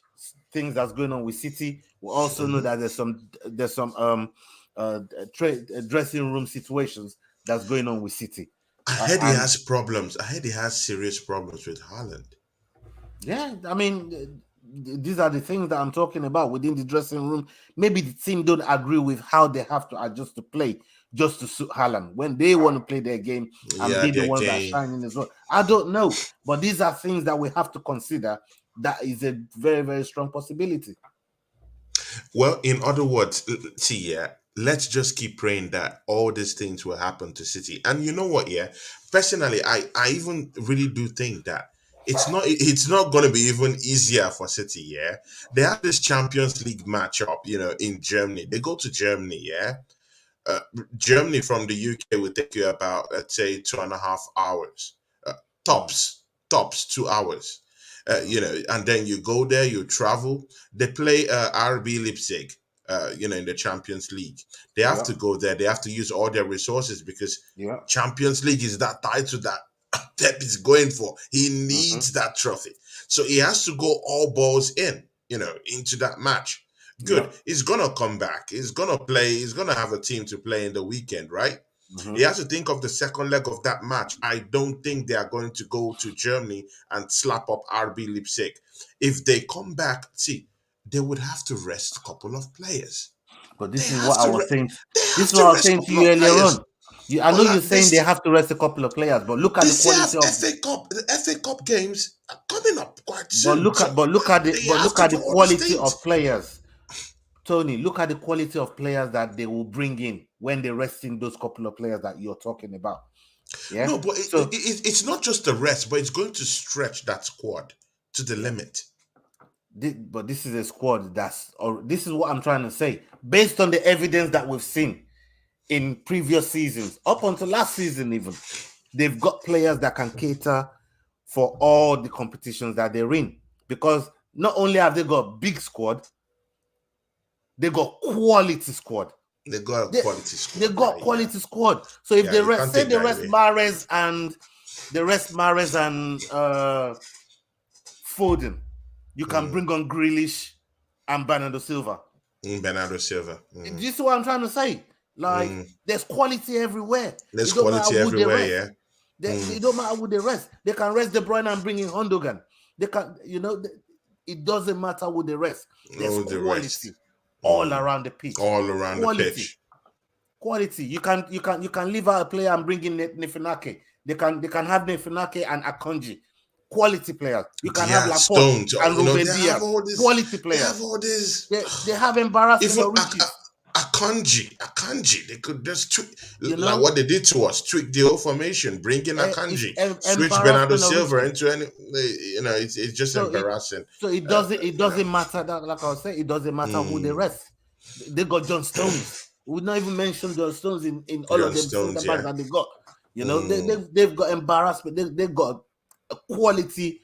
things that's going on with City. We also know that there's some dressing room situations that's going on with City. I heard he has problems. I heard he has serious problems with Haaland. Yeah, I mean, these are the things that I'm talking about within the dressing room. Maybe the team don't agree with how they have to adjust to play just to suit Haaland when they want to play their game and Yeah, be the their ones that are game. shining as well. I don't know, but these are things that we have to consider. That is a very, very strong possibility. Well, in other words, see, yeah, let's just keep praying that all these things will happen to City. And you know what, yeah, personally, I even really do think that it's not going to be even easier for City. Yeah, they have this Champions League matchup, in Germany. They go to Germany, yeah. Uh, Germany from the UK will take you about, let's say, 2.5 hours, uh, tops 2 hours. And then you go there, you travel. They play RB Leipzig, in the Champions League. They have Yeah, to go there. They have to use all their resources because yeah. Champions League is that title that Pep is going for. He Mm-hmm. needs that trophy, so he has to go all balls in, into that match. Yeah. Good. He's gonna come back. He's gonna play. He's gonna have a team to play in the weekend, right? He Mm-hmm. has to think of the second leg of that match. I don't think they are going to go to Germany and slap up RB Leipzig. If they come back, see, they would have to rest a couple of players. But They this is have what I to. was saying. They This have is what to I was rest a saying to couple you of earlier players. on. I know you're saying they This have to rest a couple of players, but look at they the still quality have of. FA Cup. The FA Cup games are coming up quite But soon, so they have look to at do the all these quality things. of players. Tony, look at the quality of players that they will bring in when they're resting those couple of players that you're talking about. Yeah. No, but So, it's not just the rest, but it's going to stretch that squad to the yeah, limit. but this is a squad or this is what I'm trying to say. Based on the evidence that we've seen in previous seasons, up until last season, even they've got players that can cater for all the competitions that they're in. Because not only have they got big squad, they got quality squad. They got a They, quality they squad, got right? Yeah, quality squad. So if yeah, they you rest, can't say take they that rest away. Mahrez and Foden, you can bring on Grealish and Bernardo Silva. Bernardo Silva. Do you see what I'm trying to say? Like, there's quality everywhere. There's It don't matter quality who they everywhere. rest. Yeah, They don't matter who they rest. They can rest De Bruyne and bring in Hondogan. They can, it doesn't matter who they rest. There's all the rest, quality all around the pitch. all around the Quality. pitch. Quality. You can leave out a player and bring in Nefinake. They can have Nefinake and Akonji. Quality players. You can have Yeah, Laporte Stones. and They Ruben have Diaz. all this. Quality They players. have all this. They have embarrassing Even riches. Akanji, they could just tweak, You like know, what they did to us, tweak the whole formation, bring in it's Akanji, switch Bernardo embarrassment of Silva riches. into any, it's just So embarrassing. it doesn't matter that, like I was saying, it doesn't matter who they rest. They got John Stones. We not even mention John Stones in all of John them Stones, center backs yeah. that they got. They've got embarrassment. They've got a quality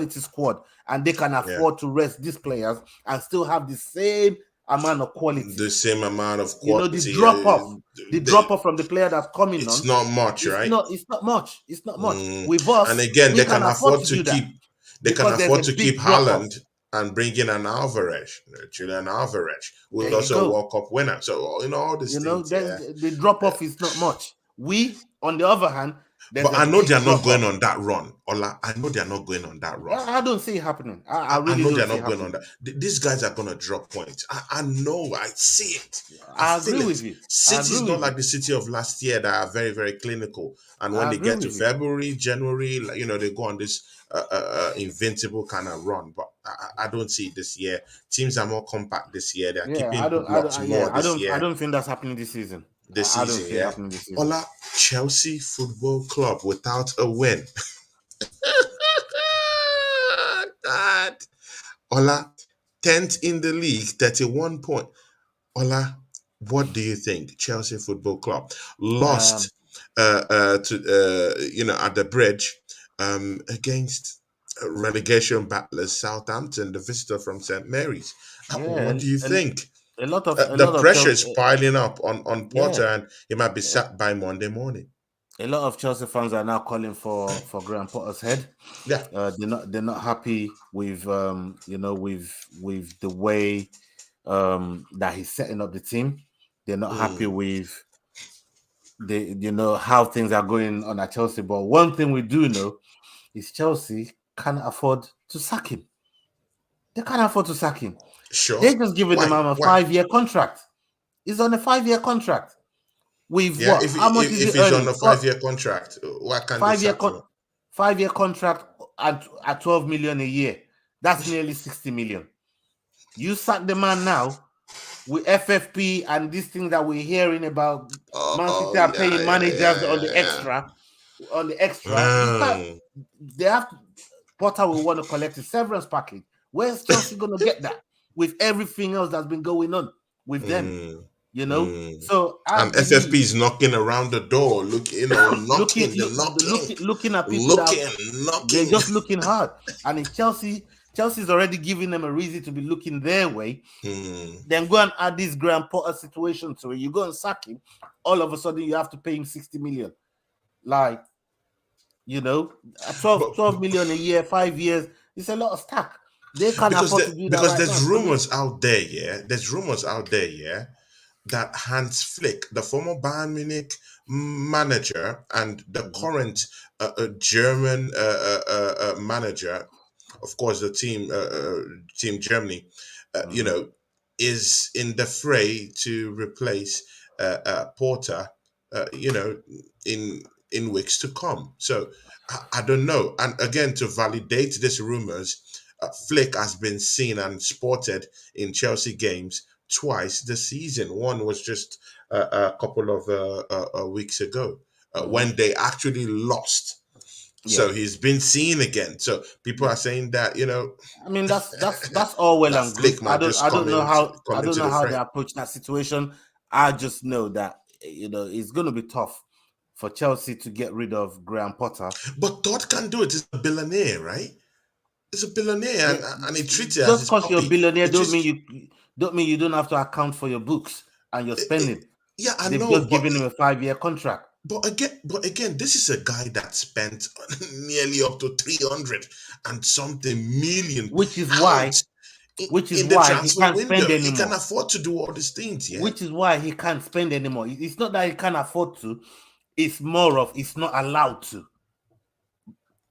squad, and they can Yeah. afford to rest these players and still have the same amount of quality. The same amount of quality. The drop off from the player that's coming it's on. not much, right? It's not much. It's not much. With us, And again, we they can can afford afford to to do that keep. They can because there's afford a to keep big drop off. Haaland and bring in an Alvarez, Julian Alvarez, who is There you also a go. World Cup winner. So all these things. Yeah. The drop off is not much. We, on the other hand, But I know they're not going drop-off. on that run. Ola, I know they're not going on that run. I don't see it happening. I really know don't they're see not going happening. on that. These guys are going to drop points. I know. I see it. I feel agree it. with you. City is not like the City of last year that are very, very clinical. And when I they agree get to with you. February, January, they go on this invincible kind of run. But I don't see it this year. Teams are more compact this year. They're keeping blocks more this year. I don't think that's happening this season. This I don't season, see it happening this season. Ola, Chelsea Football Club without a win. God. Ola, 10th in the league, 31 points. Ola, what do you think? Chelsea Football Club lost at the bridge against relegation battlers Southampton, the visitor from St. Mary's. What do you think? A lot of The pressure is Chelsea, piling up on Potter, yeah. and he might be sacked by Monday morning. A lot of Chelsea fans are now calling for Graham Potter's head. Yeah, they're not happy with with the way that he's setting up the team. They're not happy with how things are going on at Chelsea. But one thing we do know is Chelsea can't afford to sack him. They can't afford to sack him. Sure. They're just giving him a Why? 5-year contract. He's on a 5-year contract. With Yeah, what? How much is if he he's on earning? a 5-year contract, why can't they 5-year sack him? 5-year contract at 12 million a year. That's nearly 60 million. You sack the man now with FFP and this thing that we're hearing about. ManCity are paying managers on the extra. On the extra, you can't. They have to, Potter will want to collect a severance package. Where's Chelsea going to get that with everything else that's been going on with them? You know, so and FFP is knocking around the door, looking at people they're just looking hard, and if Chelsea's already giving them a reason to be looking their way. Then go and add this Graham Potter situation to it. You go and sack him, all of a sudden you have to pay him 60 million. Like, you know, 12 million a year, 5 years. It's a lot of stack. They can't afford to do that because right there's now. rumors out there, yeah. There's rumors out there, yeah, that Hans Flick, the former Bayern Munich manager and the current German manager, of course, the team Germany, you know, is in the fray to replace Porter, you know, in weeks to come. So I don't know. And again, to validate these rumors, Flick has been seen and spotted in Chelsea games twice this season. One was just a couple of weeks ago when they actually lost. So he's been seen again. So people are saying that, you know, I mean, that's all well and good. I don't know how they approach that situation. I just know that, you know, it's going to be tough for Chelsea to get rid of Graham Potter. But Todd can do it. He's a billionaire, right? He's a billionaire, and he treats it just as because you're a billionaire don't mean you don't have to account for your books and your spending. Yeah, I They've know. just given him a 5-year contract. But again, this is a guy that spent nearly up to 300 and something million, which is why he can't spend anymore. He can afford to do all these things, yeah. Which is why he can't spend anymore. It's not that he can't afford to; it's more of it's not allowed to,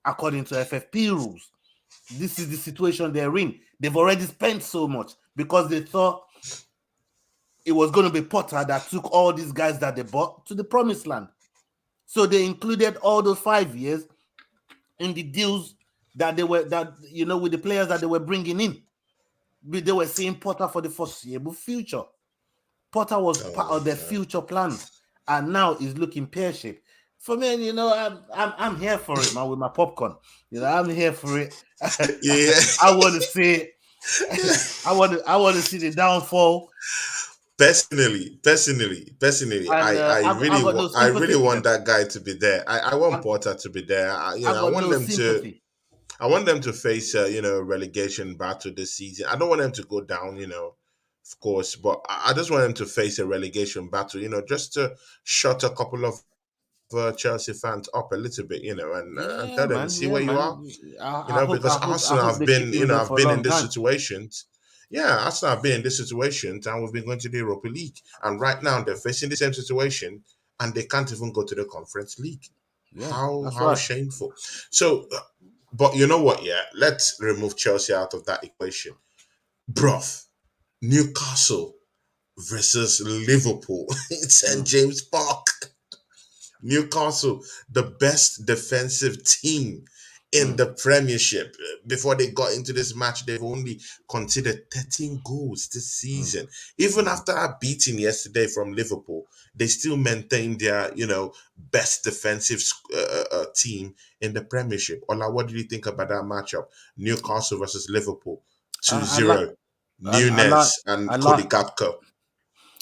according to FFP rules. This is the situation they're in. They've already spent so much because they thought it was going to be Potter that took all these guys that they bought to the promised land. So they included all those 5 years in the deals that with the players that they were bringing in. They were saying Potter for the foreseeable future. Potter was part of their future plans, and now he's looking pear-shaped. For me, you know, I'm here for it, man, with my popcorn. You know, I'm here for it. Yeah. I want to see I want to see the downfall. Personally, I really want that guy to be there. I want Potter to be there. I want them to face relegation battle this season. I don't want them to go down, you know, of course, but I just want them to face a relegation battle, you know, just to shut a couple of Chelsea fans up a little bit, you know, and tell them, see where you are, you know, because Arsenal have been, you know, I've been in this situations. Yeah, Arsenal have been in this situation, and we've been going to the Europa League. And right now, they're facing the same situation, and they can't even go to the Conference League. Yeah, how shameful. So, but you know what? Yeah, let's remove Chelsea out of that equation. Bruv, Newcastle versus Liverpool in St. James Park. Newcastle, the best defensive team in the Premiership. Before they got into this match, they've only conceded 13 goals this season. Even after a beating yesterday from Liverpool, they still maintain their, you know, best defensive team in the Premiership. Ola, what do you think about that matchup? Newcastle versus Liverpool, 2-0. Nunes and Cody Gakpo.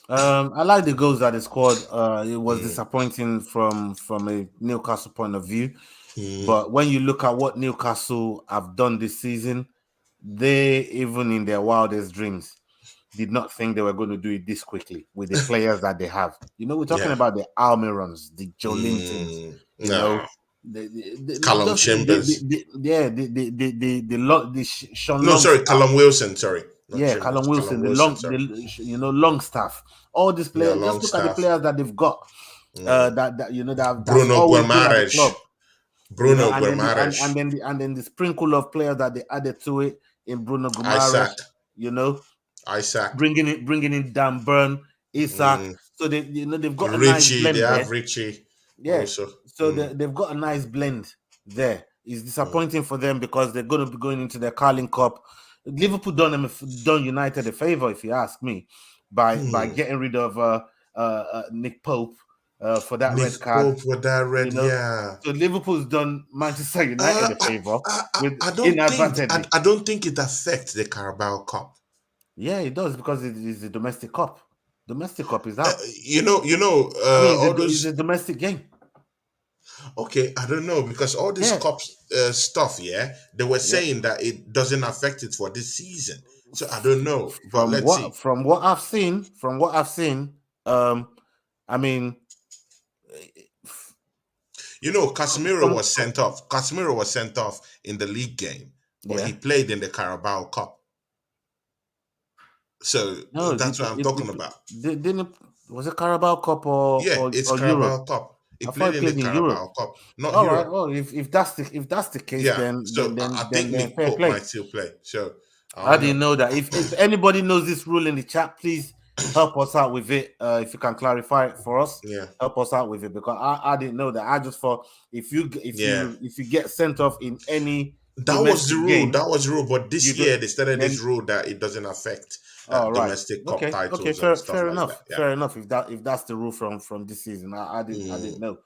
I like the goals that they scored. It was disappointing from a Newcastle point of view. But when you look at what Newcastle have done this season, they, even in their wildest dreams, did not think they were going to do it this quickly with the players that they have. You know, we're talking about the Almirons, the Jolintons, you know, Callum Chambers. Callum Wilson, sorry. Callum Wilson, long staff. All these players, just look at the players that they've got. Bruno Guimaraes. And then the sprinkle of players that they added to it. in Bruno Isaac. Guimaraes, you know, Isaac. bringing in Dan Burn, Isaac. So they've got a nice Richie. They blend there. have Richie. Yeah. Also. So they've got a nice blend there. It's disappointing for them because they're going to be going into the Carling Cup. Liverpool done United a favor, if you ask me, by getting rid of Nick Pope for that red card. Pope with that red, yeah. So Liverpool's done Manchester United a favor I don't think it affects the Carabao Cup. Yeah, it does because it is a domestic cup. Domestic cup is out. It's a domestic game. Okay, I don't know because all this cup stuff, they were saying that it doesn't affect it for this season. So I don't know. But let's see. From what I've seen, I mean, Casemiro was sent off. Casemiro was sent off in the league game, but he played in the Carabao Cup. So that's what I'm talking about. Was it Carabao Cup or it's Carabao Europe? Cup. He played in the Carabao Cup, not all Europe. Right. Well, if that's the case, then I think Nick Pope might still play. So I didn't know that. If anybody knows this rule in the chat, please help us out with it. If you can clarify it for us, help us out with it because I didn't know that. I just thought if you get sent off in any that was the rule. Game, that was the rule. But this year they started this rule that it doesn't affect domestic cup titles. Okay, fair enough. Yeah. Fair enough. If that's the rule from this season, I didn't know.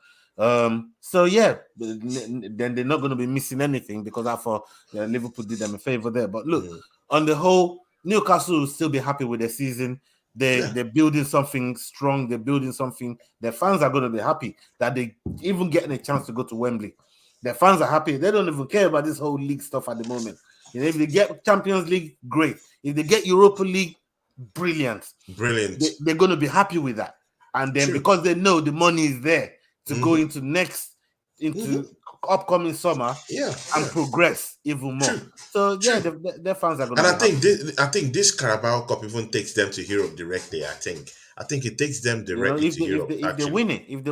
So then they're not going to be missing anything because I thought Liverpool did them a favor there. But look, on the whole, Newcastle will still be happy with their season. They're building something strong. They're building something. Their fans are going to be happy that they even getting a chance to go to Wembley. Their fans are happy. They don't even care about this whole league stuff at the moment. If they get Champions League, great. If they get Europa League, brilliant. They're going to be happy with that. And then because they know the money is there to go into upcoming summer and progress even more. So their fans are going to. And I think this Carabao Cup even takes them to Europe directly. I think it takes them directly to Europe. If they win it, it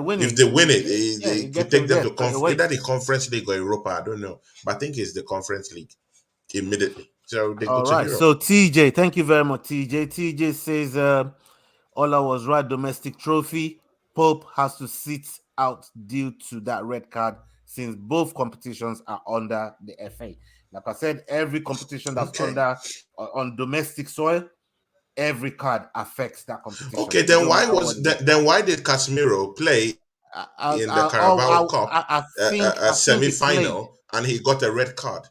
could take them to either the Conference League or Europa. I don't know, but I think it's the Conference League immediately. So they go to Europe. So TJ, thank you very much, TJ. TJ says Ola was right. Domestic trophy. Pope has to sit out due to that red card since both competitions are under the FA. Like I said, every competition that's under on domestic soil, every card affects that competition. Okay, then why did Casemiro play in the Carabao Cup a semi-final and he got a red card?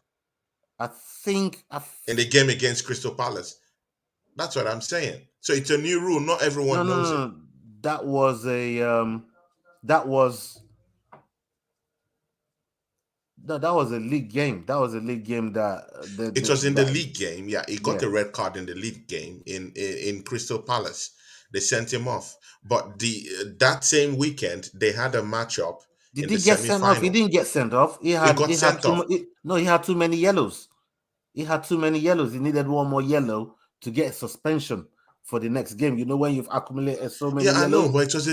I think in the game against Crystal Palace. That's what I'm saying. So it's a new rule. Not everyone knows it. That was a league game. It was in the league game. Yeah, he got a red card in the league game in Crystal Palace. They sent him off. But that same weekend they had a matchup. Did he get sent off? He didn't get sent off. He had too many yellows. He had too many yellows. He needed one more yellow to get suspension for the next game. You know when you've accumulated so many yellows? I know, but it was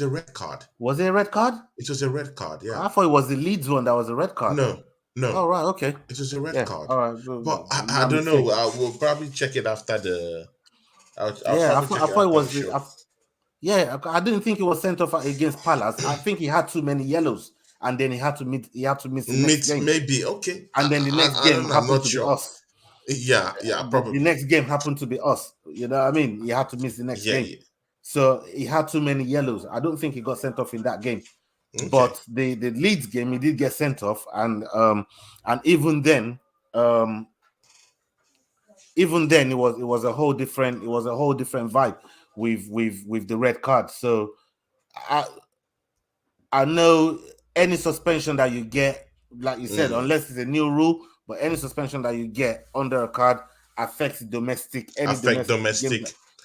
a red card. Was it a red card? It was a red card, yeah. I thought it was the Leeds one that was a red card. No. Oh, right, okay. It was a red card. All right. But I don't know. We'll probably check it after the... I thought it was... I didn't think it was sent off against Palace. I think he had too many yellows. And then he had to miss the next game. Maybe, okay. And then the next game happened to be us. Yeah, probably. The next game happened to be us. You know what I mean? He had to miss the next game. Yeah. So he had too many yellows. I don't think he got sent off in that game. Okay. But the Leeds game, he did get sent off. And even then it was a whole different vibe with the red card. So I know any suspension that you get, like you said, unless it's a new rule, but any suspension that you get under a card affects domestic. Game.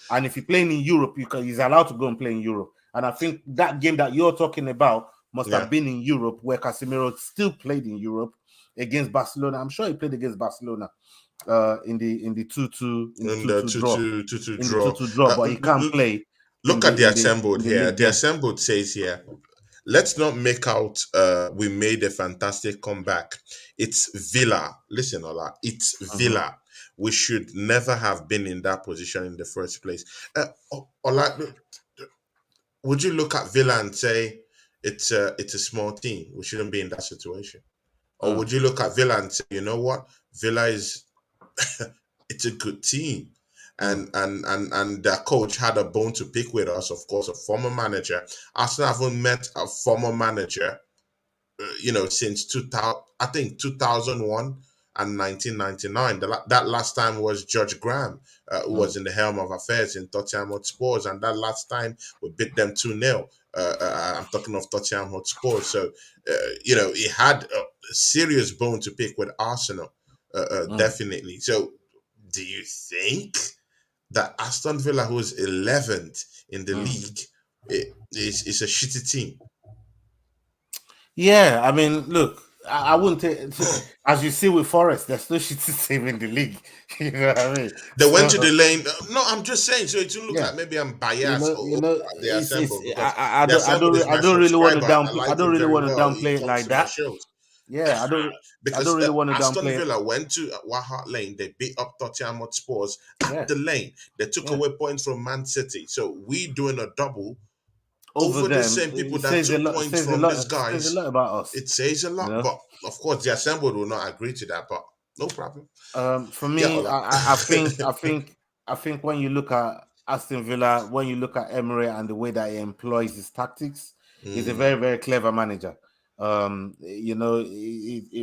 And if you're playing in Europe, he's allowed to go and play in Europe. And I think that game that you're talking about must have been in Europe, where Casemiro still played in Europe against Barcelona. I'm sure he played against Barcelona in the 2-2 draw, but he can't play. Look at the assembled here. The assembled says here, let's not make out we made a fantastic comeback. It's Villa. Listen, Ola. It's Villa. we should never have been in that position in the first place. Ola, would you look at Villa and say it's a small team, we shouldn't be in that situation? Or would you look at Villa and say, you know what, Villa is it's a good team, and their coach had a bone to pick with us, of course, a former manager. Arsenal haven't met a former manager, since 2000, I think 2001 and 1999. That last time was George Graham, who was in the helm of affairs in Tottenham Hotspurs, and that last time we beat them 2-0. I'm talking of Tottenham Hotspur. So, he had a serious bone to pick with Arsenal, definitely. So, do you think that Aston Villa, who is 11th in the league, is a shitty team? Yeah, I mean, look, I wouldn't take, as you see with Forest, there's no shitty team in the league. You know what I mean? They went to the lane. No, I'm just saying. So it will look Yeah. like maybe I'm biased. They It's, assemble because I the assemble is my I don't really want to subscriber. I downplay. I like don't him really very want to well. He downplay it comes like to my that. shows. Yeah, I Because don't really want to Aston downplay it. Villa went to White Lane. They beat up Tottenham Hotspurs at the lane. They took away points from ManCity. So we doing a double over the them. same people It that says took a lot, points says a from lot, these guys. says a lot about us. It says a lot, you know? but of course the assembled will not agree to that. But no problem. For me, I think when you look at Aston Villa, when you look at Emery and the way that he employs his tactics, he's a very, very clever manager. It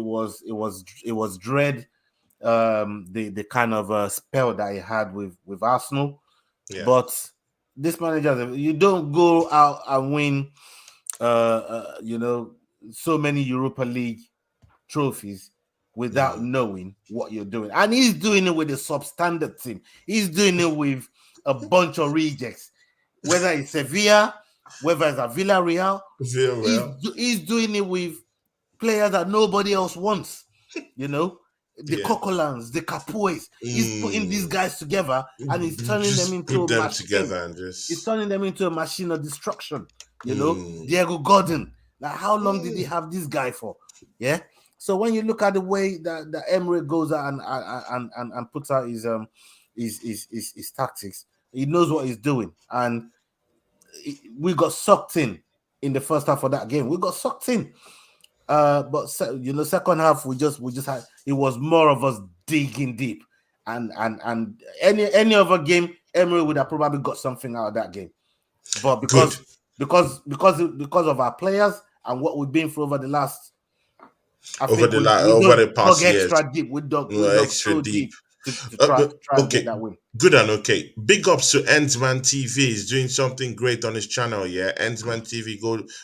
was dread the kind of spell that he had with Arsenal, but this manager, you don't go out and win so many Europa League trophies without knowing what you're doing. And he's doing it with a substandard team. He's doing it with a bunch of rejects, whether it's Sevilla, whether it's a Villarreal. He's doing it with players that nobody else wants, the Coquelins, the Capoes. He's putting these guys together and he's turning them into a machine. He's turning them into a machine of destruction. Diego Gordon. Like, how long did he have this guy for? Yeah. So when you look at the way that Emery goes out and puts out his tactics, he knows what he's doing, and we got sucked in the first half of that game. We got sucked in. But second half we just had, it was more of us digging deep, and any other game Emery would have probably got something out of that game, but because of our players and what we've been through over the last over the past years, extra deep, we dug so deep to try and get that win. Good and okay. Big ups to Endsman TV. He's doing something great on his channel. Yeah, Endsman TV.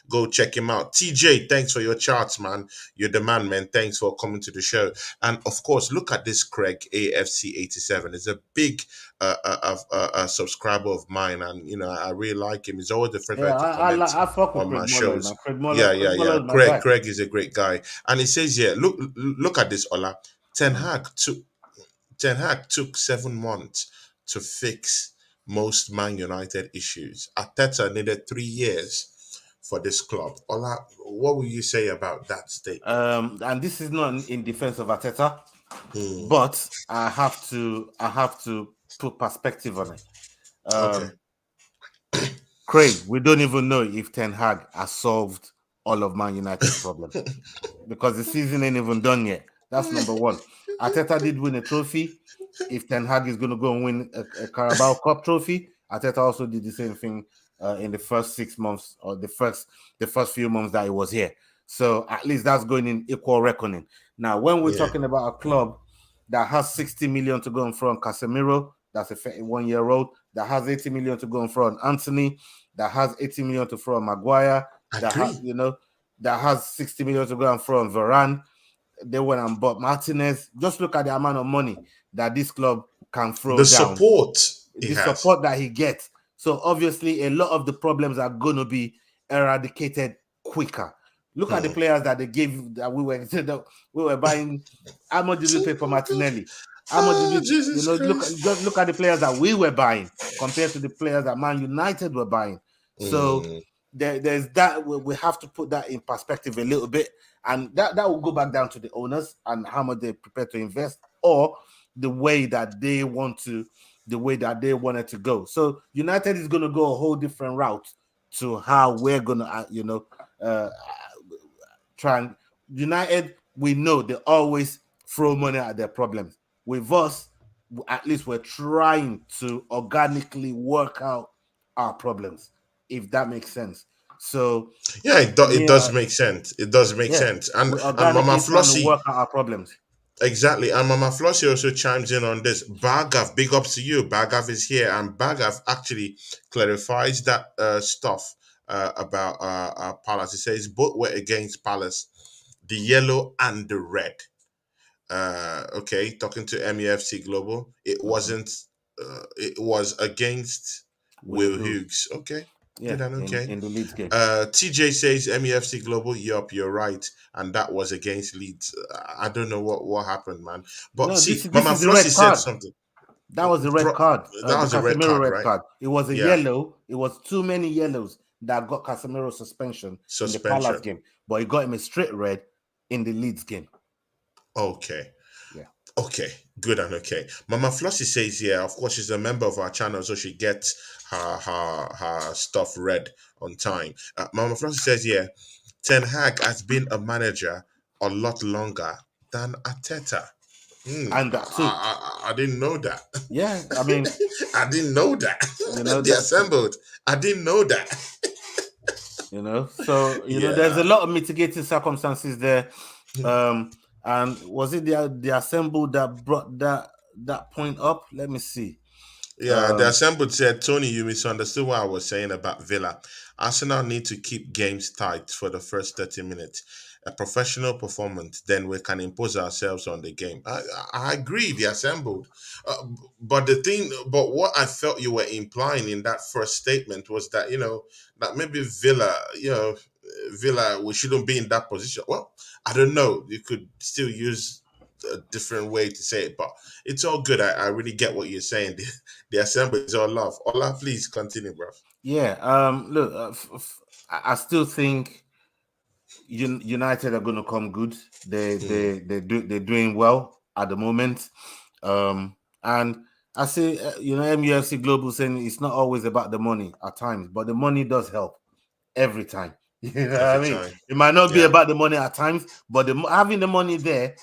Go check him out. TJ, thanks for your charts, man. You're the man, man. Thanks for coming to the show. And of course, look at this Craig AFC87. It's a big a subscriber of mine, and I really like him. He's always the first to comment I fuck with on my Craig shows. Yeah. Craig is a great guy, and he says, yeah, look at this, Ola. Ten Hag took 7 months to fix most Man United issues. Arteta needed 3 years for this club. Ola, what will you say about that statement? And this is not in defense of Arteta, but I have to put perspective on it. Craig, we don't even know if Ten Hag has solved all of Man United's problems because the season ain't even done yet. That's number one. Arteta did win a trophy. If Ten Hag is going to go and win a Carabao Cup trophy, Arteta also did the same thing in the first 6 months or the first few months that he was here. So at least that's going in equal reckoning. Now, when we're talking about a club that has 60 million to go in front, Casemiro, that's a 31-year-old, that has 80 million to go in front, Anthony, that has 80 million to throw Maguire, that has 60 million to go in front, Varane. They went and bought Martinez. Just look at the amount of money that this club can throw down. Support that he gets. So obviously, a lot of the problems are going to be eradicated quicker. Look at the players that they gave that we were buying. How much did we pay for Martinelli? How much did we, look at the players that we were buying compared to the players that Man United were buying. So there's that. We have to put that in perspective a little bit. And that will go back down to the owners and how much they're prepared to invest, or the way that they wanted to go. So United is going to go a whole different route to how we're going to, try and United. We know they always throw money at their problems. With us, at least we're trying to organically work out our problems, if that makes sense. So yeah, it does make sense. It does make sense. we're And Mama organically trying to Flossie, work out our problems. exactly. And Mama Flossie also chimes in on this. Bagav, big ups to you. Bagav is here, and Bagav actually clarifies that stuff about Palace. He says both were against Palace, the yellow and the red. Okay, talking to MEFC Global, it wasn't. It was against Will Hughes. Okay, Yeah, good and okay. in the Leeds game. TJ says MEFC Global. Yup, you're right, and that was against Leeds. I don't know what happened, man. But No, see, this Mama is the red Flossie said card. something. That was the red card. That The was a red Casemiro card, red right? card. It was a Yeah. yellow. It was too many yellows that got Casemiro suspension in the Palace Suspension. game, but he got him a straight red in the Leeds game. Okay. Yeah. Okay, good and okay. Mama Flossie says, yeah, of course, she's a member of our channel, so she gets her stuff read on time. Mama Flossie says, yeah, Ten Hag has been a manager a lot longer than Arteta. And that too. I didn't know that. Yeah, I mean, I didn't know that. you know, They assembled. I didn't know that. So there's a lot of mitigating circumstances there. And was it the assembled that brought that point up? Let me see. Yeah, the assembled said, Tony, you misunderstood what I was saying about Villa. Arsenal need to keep games tight for the first 30 minutes. A professional performance, then we can impose ourselves on the game. I agree, the assembled. But what I felt you were implying in that first statement was that, that maybe Villa, we shouldn't be in that position. Well, I don't know. You could still use a different way to say it, but it's all good. I really get what you're saying. The assembly is all love. Ola, please continue, bro. Yeah. Look, I still think United are going to come good. They're doing well at the moment. And I say, MUFC Global saying it's not always about the money at times, but the money does help every time. You know what I mean? Time. It might not be about the money at times, but having the money there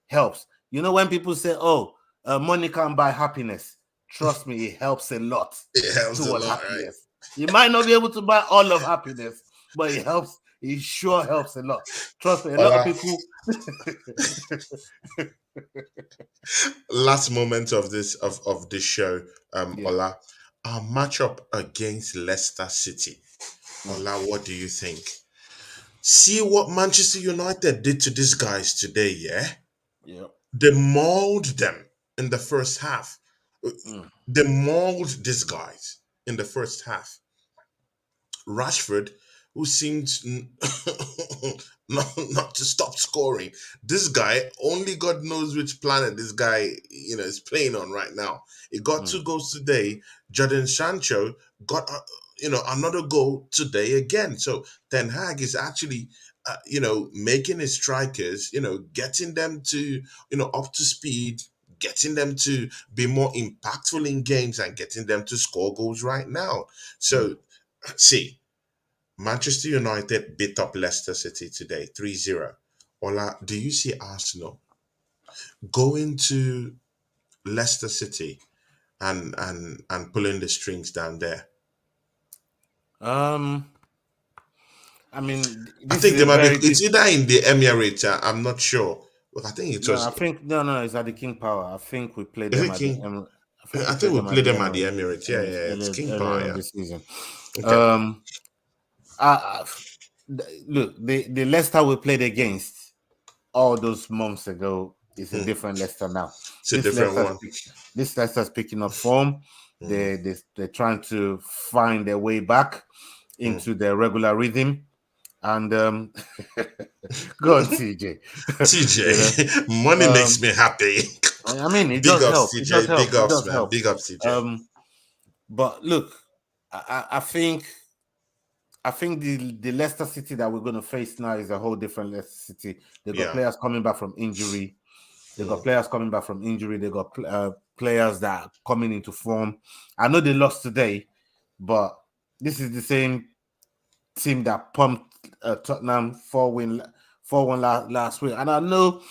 helps. When people say, "Oh, money can't buy happiness," trust me, it helps a lot. It helps a lot, happiness. Right? You might not be able to buy all of happiness, but it helps. It sure helps a lot. Trust me, a lot of people. Last moment of this show, Ola, our matchup against Leicester City. Ola, what do you think? See what Manchester United did to these guys today, yeah? Yeah. They mauled them in the first half. They mauled these guys in the first half. Rashford, who seemed not to stop scoring. This guy, only God knows which planet this guy, is playing on right now. He got 2 goals today. Jadon Sancho got, another goal today again. So Ten Hag is actually, making his strikers, getting them to, up to speed, getting them to be more impactful in games and getting them to score goals right now. So, see, Manchester United beat up Leicester City today, 3-0. Ola, do you see Arsenal going to Leicester City and pulling the strings down there? I mean, I think they might be. It's either in the Emirates. I'm not sure. But I think it was. I think no. It's at the King Power. I think we played Is them it at King? the Emirates. I think we played them at the Emirates. Yeah, it's King Power. Earlier Yeah. this season. Okay. Look, the Leicester we played against all those months ago is a different Leicester now. It's a different one. This Leicester's picking up form. They're trying to find their way back into their regular rhythm. And go on, TJ. TJ, money makes me happy. I mean, it big does ups, help. TJ. It does help. Big ups, it does man. help. Big ups, TJ. But look, I think the Leicester City that we're going to face now is a whole different Leicester City. They've got players coming back from injury. They got players coming back from injury. They got players that are coming into form. I know they lost today, but this is the same team that pumped Tottenham 4-1 last week, and I know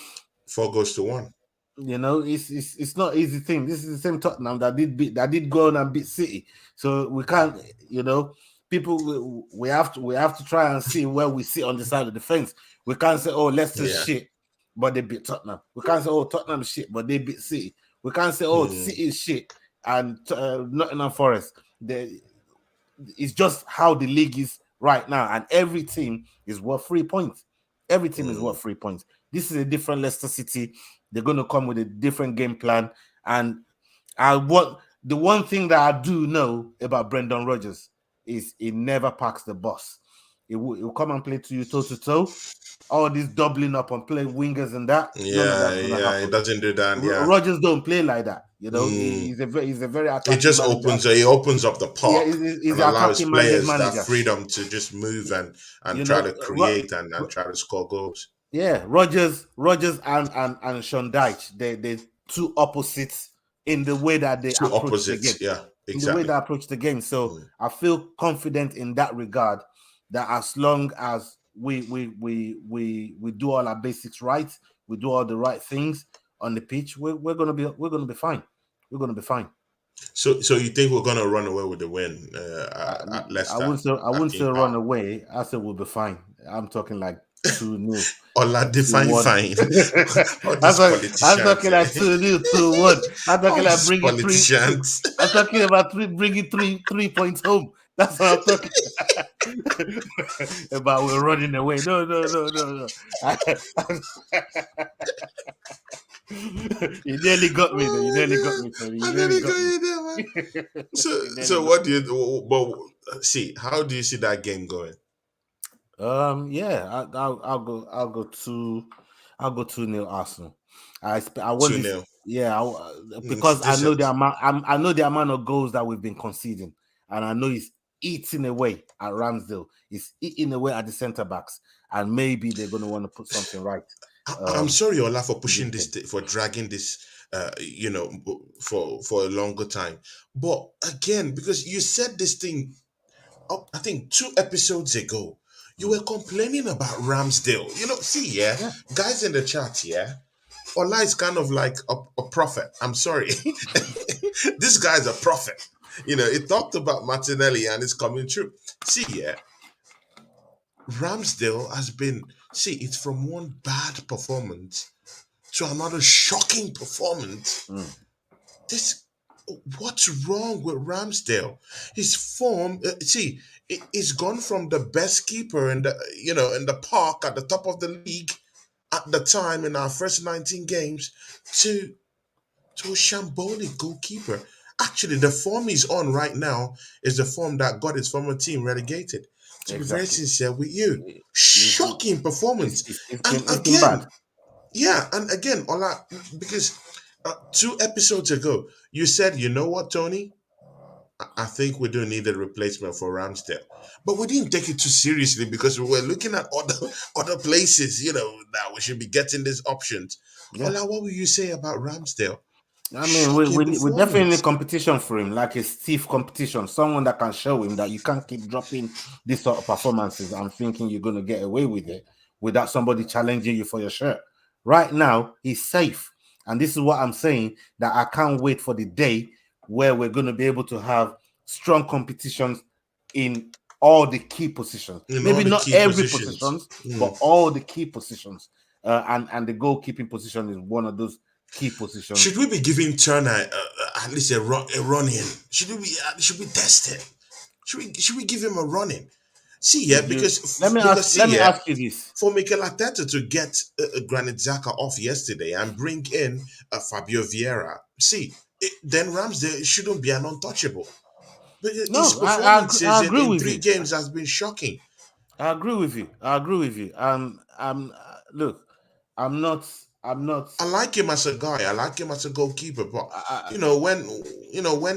4-1. you know it's not easy thing. This is the same Tottenham that did go on and beat City, so we can't, you know, people we have to try and see where we sit on the side of the fence. We can't say, oh, Leicester's shit, but they beat Tottenham. We can't say, oh, Tottenham's shit, but they beat City. We can't say, oh, City is shit and Nottingham Forest. It's just how the league is right now, and every team is worth 3 points. Every team is worth 3 points. This is a different Leicester City. They're going to come with a different game plan. And the one thing that I do know about Brendan Rodgers is he never packs the bus. He will come and play to you toe-to-toe. All this doubling up and play wingers and that. None of that's going to happen. He doesn't do that. Rodgers don't play like that. You know, he's a very attacking. It just opens up the park. He's and allows players manager. that freedom to just move and try to create and try to score goals. Yeah, Rodgers and Sean Dyche, they two opposites in the way that they approach the game. Yeah, exactly. In the way they approach the game. So I feel confident in that regard that as long as we do all our basics right, we do all the right things on the pitch, we're gonna be fine. We're gonna be fine. So you think we're gonna run away with the win at Leicester? I wouldn't say run away. I said we'll be fine. I'm talking like 2-0. Ola, define fine. I'm talking like 2-0, 2-1. I'm talking like bringing politicians. I'm talking about bringing three points home. That's what I'm talking about. We're running away. No. You nearly got me. You nearly got me. So what do you? But see, how do you see that game going? Yeah, I'll go 2-0 Arsenal. I want 2-0. Yeah, because I know the amount. I know the amount of goals that we've been conceding, and I know it's eating away at Ramsdale. It's eating away at the centre backs, and maybe they're going to want to put something right. I'm sorry, Ola, for pushing this, for dragging this, for a longer time. But again, because you said this thing, I think 2 episodes ago, you were complaining about Ramsdale. Guys in the chat, Ola is kind of like a prophet. I'm sorry. This guy's a prophet. He talked about Martinelli and it's coming true. Ramsdale has been, it's from one bad performance to another shocking performance. What's wrong with Ramsdale? His form, it's gone from the best keeper in the park at the top of the league at the time in our first 19 games to a shambolic goalkeeper. Actually, the form he's on right now is the form that got his former team relegated. To be very sincere with you, shocking performance. And again, Ola, because 2 episodes ago, you said, you know what, Tony? I think we do need a replacement for Ramsdale. But we didn't take it too seriously because we were looking at other places, that we should be getting these options. Yeah. Ola, what will you say about Ramsdale? I mean, we definitely need competition for him, like a stiff competition, someone that can show him that you can't keep dropping these sort of performances and thinking you're going to get away with it without somebody challenging you for your shirt. Right now, he's safe. And this is what I'm saying, that I can't wait for the day where we're going to be able to have strong competitions in all the key positions. Maybe not every positions, but all the key positions. And the goalkeeping position is one of those key positions. Should we be giving Turner at least a run in? Should we test it? Should we give him a run in? Because let me ask you this: for mikelarteta to get Granit Xhaka off yesterday and bring in Fabio Vieira, then Ramsdale shouldn't be an untouchable. But his performances in 3 games has been shocking. I agree with you. Look, I'm not. I like him as a guy. I like him as a goalkeeper. But when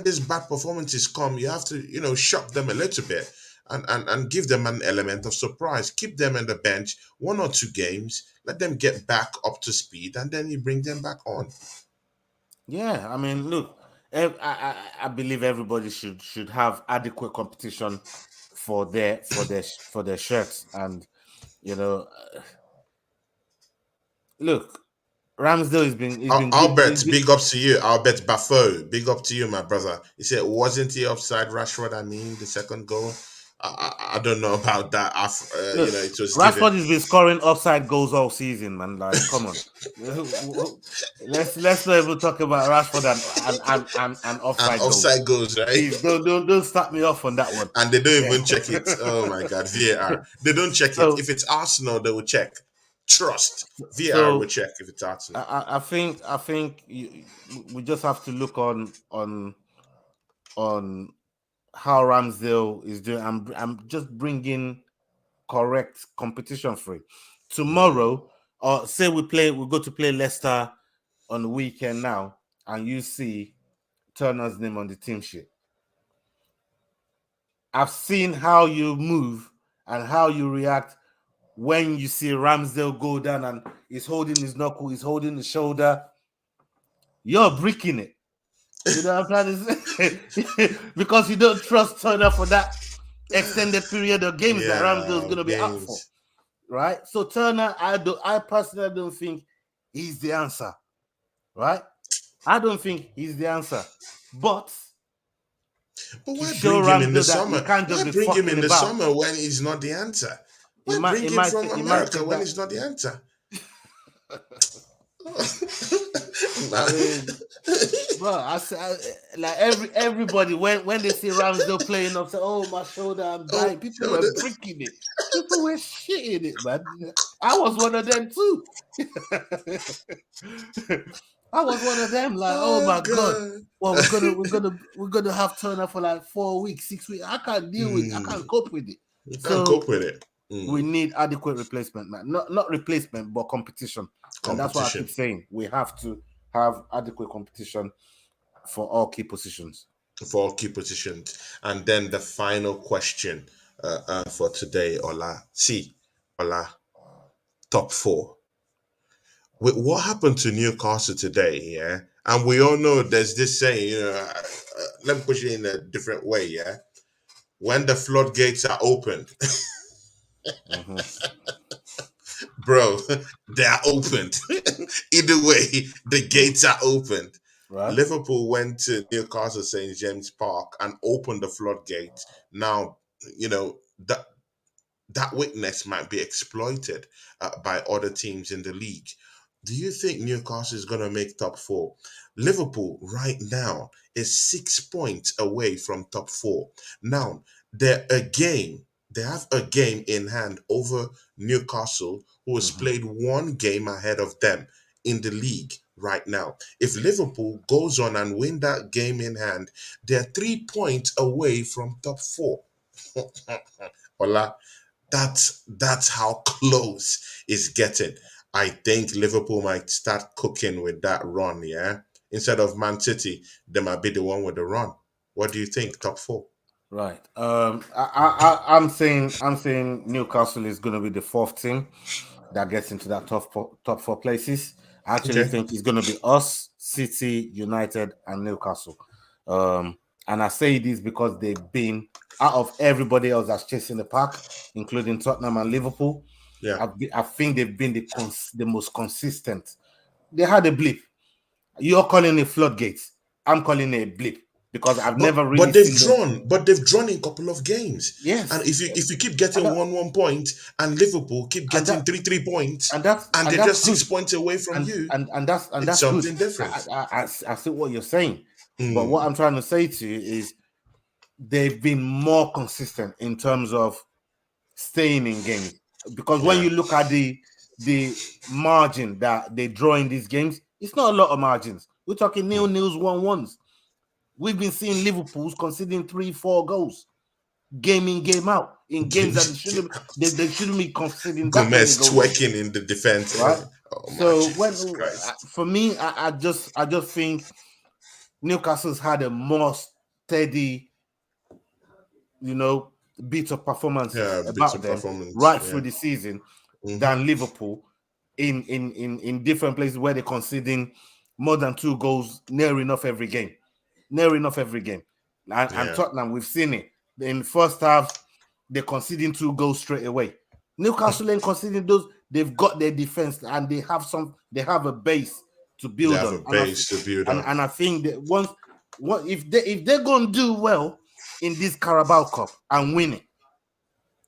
these bad performances come, you have to shock them a little bit. and give them an element of surprise. Keep them on the bench 1 or 2 games, let them get back up to speed, and then you bring them back on. Yeah, I mean, look, I believe everybody should have adequate competition for their shirts, and look, Ramsdale has been good. Albert, big ups to you. Albert Bafo, big up to you, my brother. He said, wasn't he offside, Rashford? I mean, the second goal. I don't know about that. Look, it was Rashford given. has been scoring offside goals all season, man. Like, come on, let's not even talk about Rashford and offside And offside goals, right? Please don't start me off on that one. And they don't even check it. Oh my God, VAR. They don't check it. If it's Arsenal, they will check. Trust. VAR will check if it's Arsenal. I think we just have to look on how Ramsdale is doing. I'm just bringing correct competition for it. Tomorrow, or say we go to play Leicester on the weekend now, and you see Turner's name on the team sheet. I've seen how you move and how you react when you see Ramsdale go down and he's holding his knuckle, he's holding his shoulder. You're breaking it. You know what I'm trying to say? Because you don't trust Turner for that extended period of games that Ramsdale is going to be out for. Right? So Turner, I personally don't think he's the answer. Right? I don't think he's the answer. But why bring him in the summer? Why bring him in the summer when he's not the answer? Why bring him from America when he's not the answer? I mean, bro, like everybody when they see Ramsdale playing up, say, "Oh, my shoulder, I'm dying." People were freaking it. People were shitting it, man. I was one of them too. I was one of them. Like, oh my God. Well, we're gonna have Turner for like 4 weeks, 6 weeks. I can't deal with it. I can't cope with it. You can't cope with it. We need adequate replacement, man. Not replacement, but competition. And that's what I keep saying. We have to have adequate competition for all key positions. And then the final question for today, Ola. Ola, top 4. What happened to Newcastle today? Yeah, and we all know there's this saying. Let me push it in a different way. Yeah, when the floodgates are opened. Bro, they are opened. Either way, the gates are opened. Right. Liverpool went to Newcastle St. James Park and opened the floodgates. Now, that weakness might be exploited by other teams in the league. Do you think Newcastle is going to make top 4? Liverpool right now is 6 points away from top 4. Now, they have a game in hand over Newcastle, who has played 1 game ahead of them in the league right now. If Liverpool goes on and win that game in hand, they're 3 points away from top 4. Ola, that's how close it's getting. I think Liverpool might start cooking with that run, yeah? Instead of ManCity, they might be the one with the run. What do you think, top 4? Right. I'm saying Newcastle is going to be the 4th team that gets into that top 4 places. I actually think it's going to be us, City, United, and Newcastle. And I say this because they've been out of everybody else that's chasing the pack, including Tottenham and Liverpool. Yeah, I think they've been the most consistent. They had a blip. You're calling it floodgates. I'm calling it a blip. Because I've never really But they've drawn in a couple of games. Yes. And if you keep getting 1 point and Liverpool keep getting 3 points and they're just 6 points away from you. And that's something good. different. I see what you're saying. But what I'm trying to say to you is they've been more consistent in terms of staying in games. Because when you look at the margin that they draw in these games, it's not a lot of margins. We're talking 0-0s, 1-1s. We've been seeing Liverpool's conceding 3-4 goals, game in, game out, in games that they shouldn't be conceding. Gomez twerking in the defense, right? So for me, I just think Newcastle's had a more steady, bit of performances bits about of them performance, right through the season Mhm. than Liverpool in different places where they're conceding more than 2 goals near enough every game. And Tottenham, we've seen it. In the first half, they're conceding 2 goals straight away. Newcastle ain't conceding those. They've got their defense and they have a base to build on. And I think that if they're gonna do well in this Carabao Cup and win it,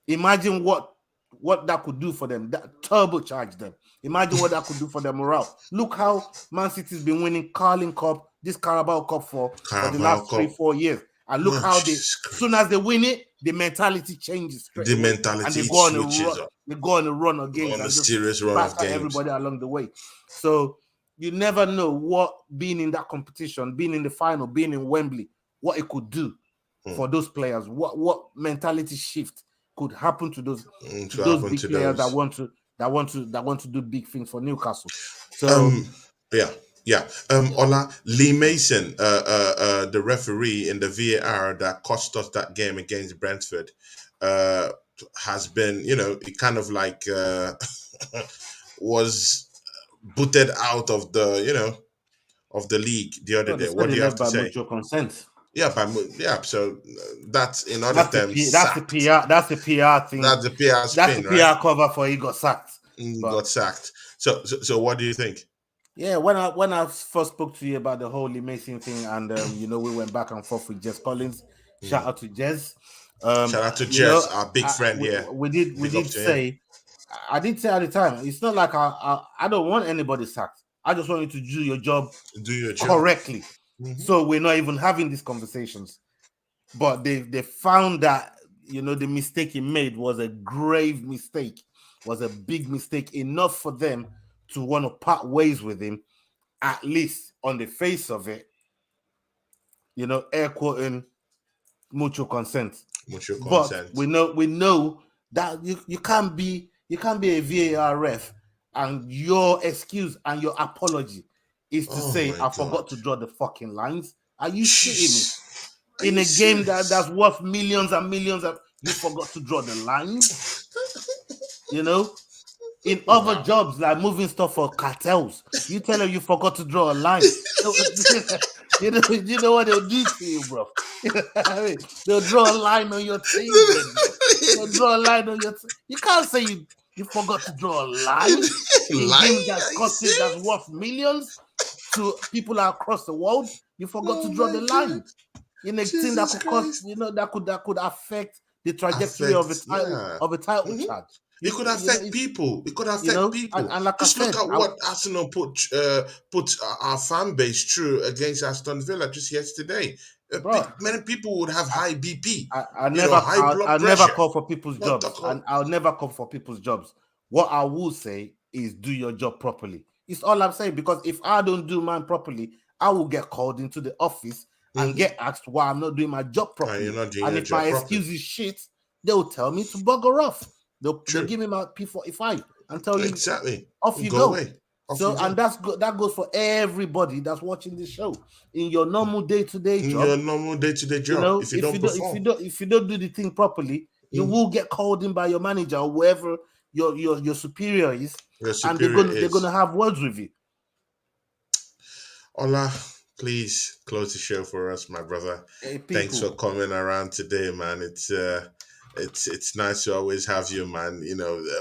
imagine what that could do for them. That turbocharge them. Imagine what that could do for their morale. Look how ManCity's been winning Carling Cup, this Carabao Cup for the last 3-4 years. And look how as soon as they win it, the mentality changes straight away. Mentality and they go on switches up. They go on a run of games and just batter everybody along the way. So you never know what being in that competition, being in the final, being in Wembley, what it could do for those players. What mentality shift could happen to those big players that want to do big things for Newcastle. So Ola, Lee Mason, the referee in the VAR that cost us that game against Brentford, has been, he kind of like was booted out of the, of the league the other day. What do you have to say? Mutual consent. So that's in other terms. That's the PR thing. That's the PR spin, that's the PR cover for he got sacked. Got sacked. So what do you think? Yeah, when I first spoke to you about the whole Mason thing, and we went back and forth with Jez Collins. Shout out to Jez. Shout out to Jez, our big friend here. We did say. I did say at the time, it's not like I don't want anybody sacked. I just want you to do your job correctly. Mm-hmm. So we're not even having these conversations. But they found that the mistake he made was a grave mistake, was a big mistake, enough for them to want to part ways with him, at least on the face of it. Air quoting mutual consent. But we know that you can't be a VAR ref and your excuse and your apology is to say I forgot to draw the fucking lines. Are you shitting me? In a game that's worth millions and millions, you forgot to draw the lines. In other jobs like moving stuff for cartels, you tell them you forgot to draw a line. You know what they'll do to you, bro. They'll draw a line on your team. They'll draw a line on your team. You can't say you forgot to draw a line in a game that's worth millions to people across the world. You forgot to draw the line in a thing that could cost, that could affect the trajectory of a title charge. It could affect people. It could affect people. And like just look at what Arsenal put our fan base through against Aston Villa just yesterday. Many people would have high BP. I'll never call for people's jobs. And I'll never call for people's jobs. What I will say is do your job properly. It's all I'm saying, because if I don't do mine properly, I will get called into the office and get asked why I'm not doing my job properly. And if my excuse is shit, they'll tell me to bugger off. They'll give me my P45 and tell you off you go. That goes for everybody that's watching this show in your normal day-to-day job. If you don't do the thing properly, you will get called in by your manager or whoever your superior is, and they're gonna have words with you. Ola, please close the show for us, my brother. Hey, thanks for coming around today, man. It's nice to always have you, man.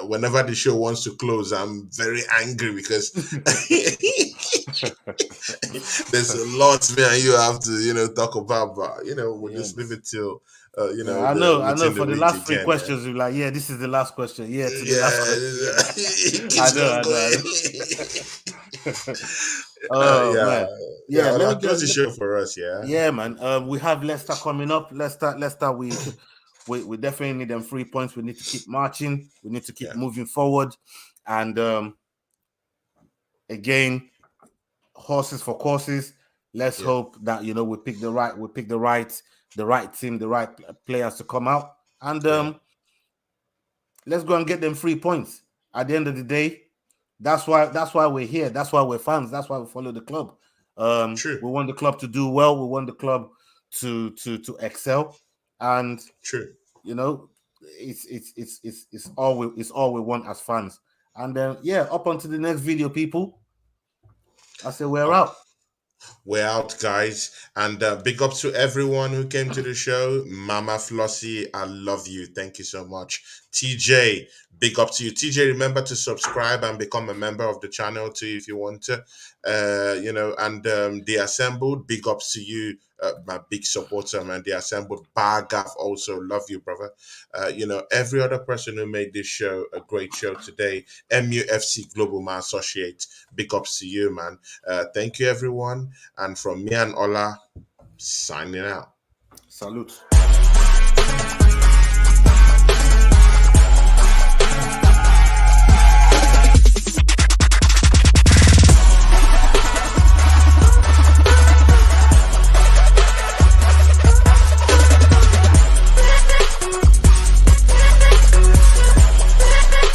Whenever the show wants to close, I'm very angry because there's a lot me and you have to, talk about, but we'll just leave it till I know. For the last 3 questions, you're like, this is the last question. Let me close the show for us. Man. We have Leicester coming up. Leicester. We definitely need them 3 points. We need to keep marching. We need to keep moving forward. And again, horses for courses. Let's hope that we pick the right team, the right players to come out, and let's go and get them 3 points. At the end of the day, that's why we're here. That's why we're fans. That's why we follow the club. We want the club to do well. We want the club to excel. And you know, it's all we want as fans. And then yeah, up onto the next video, people. I say we're out. We're out, guys. And big up to everyone who came to the show. Mama Flossie, I love you. Thank you so much. TJ, big up to you. TJ, remember to subscribe and become a member of the channel too if you want to. And The Assembled, big ups to you. My big supporter, man. The Assembled, Bargaff, also love you, brother. Every other person who made this show a great show today. MUFC Global, my associate, big ups to you, man. Thank you, everyone. And from me and Ola, signing out. Salute.